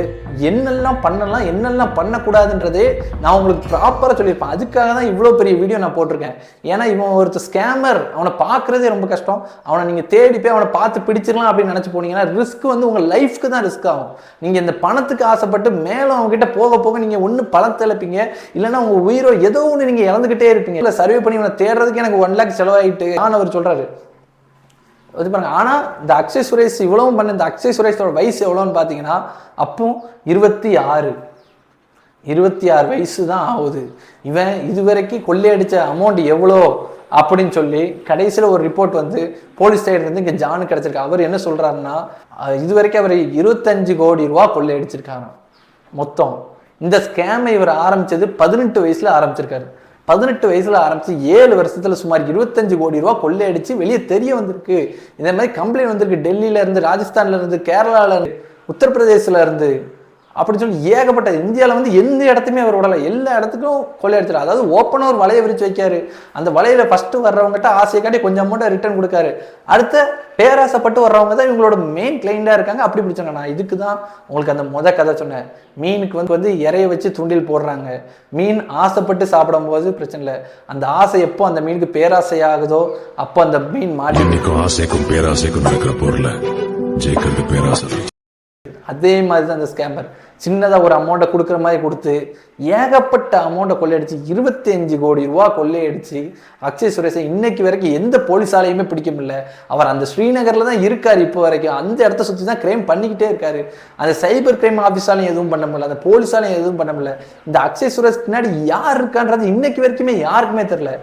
என்னெல்லாம் பண்ணலாம் என்னெல்லாம் பண்ணக்கூடாதுன்றதே நான் உங்களுக்கு ப்ராப்பராக சொல்லியிருப்பேன். அதுக்காக தான் இவ்வளோ பெரிய வீடியோ நான் போட்டிருக்கேன். ஏன்னா இவன் ஒருத்தர் ஸ்கேமர், அவனை பார்க்குறதே ரொம்ப கஷ்டம். அவனை நீங்கள் தேடி போய் அவனை பார்த்து பிடிச்சிடலாம் அப்படின்னு நினச்சி போனீங்கன்னா ரிஸ்க் வந்து உங்கள் லைஃப்க்கு தான் ரிஸ்க் ஆகும். நீங்கள் இந்த பணத்துக்கு ஆசைப்பட்டு மேலும் அவங்ககிட்ட போக போக நீங்கள் ஒன்று பணம் இழப்பீங்க, இல்லைன்னா உங்கள் உயிரோ ஏதோ ஒன்று நீங்கள் இழந்துக்கிட்டே இருப்பீங்க. இல்லை சர்வே பண்ணி இவனை தேடுறதுக்கு எனக்கு 1 லேக் செலவாயிட்டு ஆனால் அவர் சொல்கிறாரு இது பாருங்க. ஆனால் இந்த அக்ஷய் சுரேஷ் இவ்வளவும் பண்ண, இந்த அக்ஷய் சுரேஷோட வயசு எவ்வளோன்னு பார்த்தீங்கன்னா அப்போ 26 வயசு தான் ஆகுது. இவன் இதுவரைக்கும் கொள்ளையடிச்ச அமௌண்ட் எவ்வளோ அப்படின்னு சொல்லி கடைசியில் ஒரு ரிப்போர்ட் வந்து போலீஸ் சைடு இருந்து இங்கே ஜானு கிடச்சிருக்கு. அவர் என்ன சொல்கிறாருன்னா இதுவரைக்கும் அவர் 25 கோடி ரூபா கொள்ளையடிச்சிருக்காங்க மொத்தம். இந்த ஸ்கேமை இவர் ஆரம்பித்தது 18 வயசில் ஆரம்பிச்சிருக்காரு. 18 வயசுல ஆரம்பிச்சு 7 வருஷத்துல சுமார் 25 கோடி ரூபா கொள்ளையடிச்சு வெளியே தெரிய வந்திருக்கு. இதே மாதிரி கம்ப்ளைண்ட் வந்திருக்கு டெல்லியில இருந்து, ராஜஸ்தான்ல இருந்து, கேரளால இருந்து, உத்தரப்பிரதேசில இருந்து, அப்படி சொல்லி ஏகப்பட்ட இந்தியாவில் வந்து எந்த இடத்துமே அவர் விடலை, எல்லா இடத்துக்கும் கொள்ளையடிச்சிரு. அதாவது ஓப்பனாக ஒரு வலையை விரிச்சு வைக்காரு. அந்த வலையில ஃபர்ஸ்ட் வர்றவங்ககிட்ட ஆசையை காட்டி கொஞ்சம் அமௌண்ட்டை ரிட்டர்ன் கொடுக்காரு. அடுத்த பேராசைப்பட்டு வர்றவங்க தான் இவங்களோட மெயின் கிளைண்டாக இருக்காங்க. அப்படி பிடிச்சாங்க. நான் இதுக்கு தான் உங்களுக்கு அந்த கதை சொன்னேன். மீனுக்கு வந்து இறைய வச்சு தூண்டில் போடுறாங்க. மீன் ஆசைப்பட்டு சாப்பிடும் போது பிரச்சனை இல்லை, அந்த ஆசை எப்போ அந்த மீனுக்கு பேராசையாகுதோ அப்போ அந்த மீன் மாட்டி. ஆசைக்கும் பேராசைக்கும் நடக்கிற பொருள் ஜெயிக்கிறது பேராசை. அதே மாதிரி தான் அந்த ஸ்கேமர் சின்னதாக ஒரு அமௌண்ட்டை கொடுக்குற மாதிரி கொடுத்து ஏகப்பட்ட அமௌண்ட்டை கொள்ளையடிச்சு 25 கோடி ரூபா கொள்ளையடிச்சு அக்ஷய் சுரேஷை இன்னைக்கு வரைக்கும் எந்த போலீஸாலையுமே பிடிக்க முடியல. அவர் அந்த ஸ்ரீநகரில் தான் இருக்கார் இப்போ வரைக்கும். அந்த இடத்த சுற்றி தான் கிரைம் பண்ணிக்கிட்டே இருக்காரு. அந்த சைபர் கிரைம் ஆஃபீஸாலையும் எதுவும் பண்ண முடியல, அந்த போலீஸாலையும் எதுவும் பண்ண முடியல. இந்த அக்ஷய் சுரேஷ் பின்னாடி யார் இருக்கான்றது இன்னைக்கு வரைக்குமே யாருக்குமே தெரியல.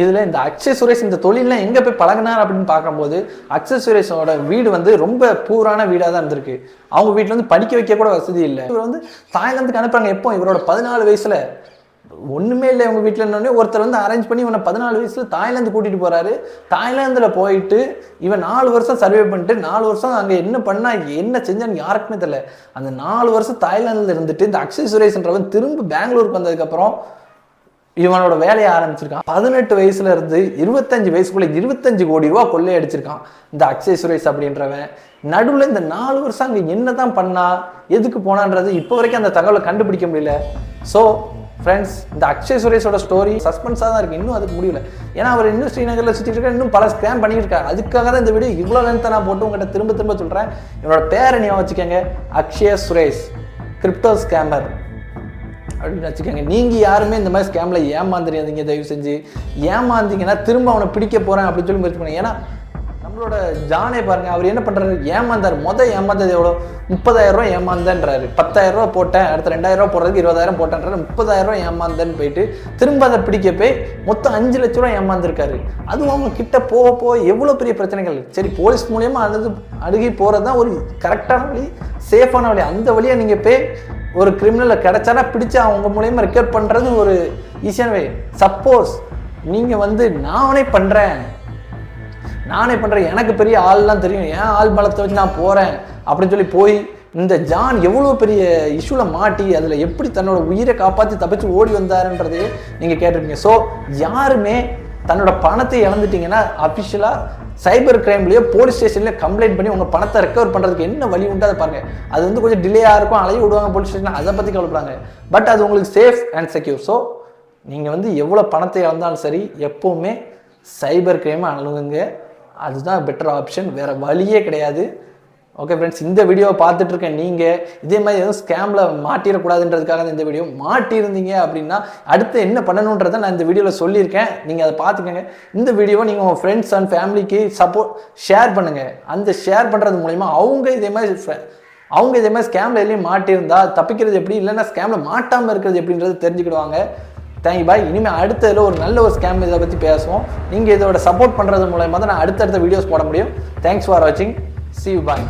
இதுல இந்த அக்ஷய் சுரேஷ் இந்த தொழிலாம் எங்க போய் பழகினார் அப்படின்னு பார்க்கும்போது அக்ஷய் சுரேஷோட வீடு வந்து ரொம்ப பூரான வீடாக தான் இருந்திருக்கு. அவங்க வீட்டில் வந்து படிக்க வைக்க கூட வசதி இல்லை. இவர் வந்து தாய்லாந்துக்கு அனுப்புறாங்க. எப்போ இவரோட 14 வயசுல ஒண்ணுமே இல்லை இவங்க வீட்டில் இருந்தோடனே ஒருத்தர் வந்து அரேஞ்ச் பண்ணி இவனை 14 வயசுல தாய்லாந்து கூட்டிட்டு போறாரு. தாய்லாந்துல போயிட்டு இவன் 4 வருஷம் சர்வே பண்ணிட்டு 4 வருஷம் அங்க என்ன பண்ணா என்ன செஞ்சான்னு யாருக்குமே தெரியல. அந்த 4 வருஷம் தாய்லாந்துல இருந்துட்டு இந்த அக்ஷய் சுரேஷ்ன்றவன் திரும்ப பெங்களூருக்கு வந்ததுக்கு அப்புறம் இவனோட வேலையை ஆரம்பிச்சிருக்கான். 18 வயசுல இருந்து 25 வயசுக்குள்ள 25 கோடி ரூபா கொள்ளை அடிச்சிருக்கான் இந்த அக்ஷய் சுரேஷ் அப்படின்றவன். நடுவில் இந்த 4 வருஷம் அங்கே என்னதான் பண்ணா, எதுக்கு போனான்றது இப்போ வரைக்கும் அந்த தகவலை கண்டுபிடிக்க முடியல. ஸோ ஃப்ரெண்ட்ஸ், இந்த அக்ஷய் சுரேஷோட ஸ்டோரி சஸ்பென்ஸாக தான் இருக்குது, இன்னும் அதுக்கு முடியல. ஏன்னா அவர் இன்னும் ஸ்ரீநகரில் சுற்றிட்டு இருக்காரு, இன்னும் பல ஸ்கேம் பண்ணிட்டு இருக்காரு. அதுக்காக தான் இந்த வீடியோ இவ்வளோ லென்த்தை நான் போட்டு உங்கள்கிட்ட திரும்ப திரும்ப சொல்கிறேன். என்னோட பேரை நீ வச்சுக்கோங்க, அக்ஷய் சுரேஷ் கிரிப்டோ ஸ்கேமர் அப்படின்னு வச்சுக்கோங்க. நீங்கள் யாருமே இந்த மாதிரி ஸ்கேமில் ஏமாந்துடாதீங்க தயவு செஞ்சு. ஏமாந்தீங்கன்னா திரும்ப அவனை பிடிக்க போகிறேன் அப்படின்னு சொல்லி முயற்சி பண்ணுங்க. ஏன்னா நம்மளோட ஜானே பாருங்க, அவர் என்ன பண்ணுறாரு, ஏமாந்தார். ஏமாந்தது எவ்வளோ, 30,000 ரூபா ஏமாந்தன்றாரு. 10,000 ரூபா போட்டேன், அடுத்த 2,000 ரூபா போடுறதுக்கு 20,000 போட்டேன்றாரு. 30,000 ரூபா ஏமாந்தன்னு போயிட்டு திரும்ப அதை பிடிக்க போய் மொத்தம் 5 லட்ச ரூபா ஏமாந்துருக்காரு. அதுவும் அவங்க கிட்ட போக எவ்வளோ பெரிய பிரச்சனைகள். சரி, போலீஸ் மூலியமா அணுகி போகிறது தான் ஒரு கரெக்டான வழி, சேஃபான வழி. அந்த வழியை நீங்கள் போய் ஒரு கிரிமினலை கிடைச்சானா பிடிச்சி அவங்க மூலியமா ரெக்கவர் பண்ணுறது ஒரு ஈஸியான வே. சப்போஸ் நீங்கள் நானே பண்ணுறேன், எனக்கு பெரிய ஆள்லாம் தெரியும், ஏன் ஆள் பலத்தை வச்சு நான் போகிறேன் அப்படின்னு சொல்லி போய் இந்த ஜான் எவ்வளோ பெரிய இஷ்யூவில் மாட்டி அதில் எப்படி தன்னோட உயிரை காப்பாற்றி தப்பிச்சு ஓடி வந்தாருன்றதே நீங்கள் கேட்டிருக்கீங்க. ஸோ யாருமே தன்னோட பணத்தை இழந்துட்டீங்கன்னா அஃபிஷியலாக சைபர் கிரைம்லேயோ போலீஸ் ஸ்டேஷன்லேயே கம்ப்ளைண்ட் பண்ணி உங்கள் பணத்தை ரெக்கவர் பண்ணுறதுக்கு என்ன வழி உண்டு அதை பாருங்கள். அது கொஞ்சம் டிலேயாக இருக்கும், அலைய விடுவாங்க போலீஸ் ஸ்டேஷன், அதை பற்றி கவலைப்படுறாங்க. பட் அது உங்களுக்கு சேஃப் அண்ட் செக்யூர். ஸோ நீங்கள் எவ்வளோ பணத்தை இழந்தாலும் சரி, எப்போவுமே சைபர் கிரைமை அணுகுங்க. அதுதான் பெட்டர் ஆப்ஷன், வேறு வழியே கிடையாது. ஓகே ஃப்ரெண்ட்ஸ், இந்த வீடியோவை பார்த்துட்டு இருக்கேன். நீங்கள் இதே மாதிரி எதுவும் ஸ்கேமில் மாட்டிடக்கூடாதுன்றதுக்காக இந்த வீடியோ மாட்டியிருந்தீங்க அப்படின்னா அடுத்து என்ன பண்ணணுன்றதை நான் இந்த வீடியோவில் சொல்லியிருக்கேன். நீங்கள் அதை பார்த்துக்கங்க. இந்த வீடியோவை நீங்கள் உங்கள் ஃப்ரெண்ட்ஸ் அண்ட் ஃபேமிலிக்கு ஷேர் பண்ணுங்கள். அந்த ஷேர் பண்ணுறது மூலிமா அவங்க இதே மாதிரி ஸ்கேமில் எதுலேயும் மாட்டியிருந்தா தப்பிக்கிறது எப்படி, இல்லைன்னா ஸ்கேமில் மாட்டாமல் இருக்கிறது எப்படின்றது தெரிஞ்சுக்கிடுவாங்க. Thank you bye. இனிமேல் அடுத்ததில் ஒரு நல்ல ஒரு ஸ்கேம் இதை பற்றி பேசுவோம். நீங்கள் இதோட சப்போர்ட் பண்ணுறது மூலமாக தான் நான் அடுத்தடுத்த வீடியோஸ் போட முடியும். தேங்க்ஸ் ஃபார் வாட்சிங். See you, bye.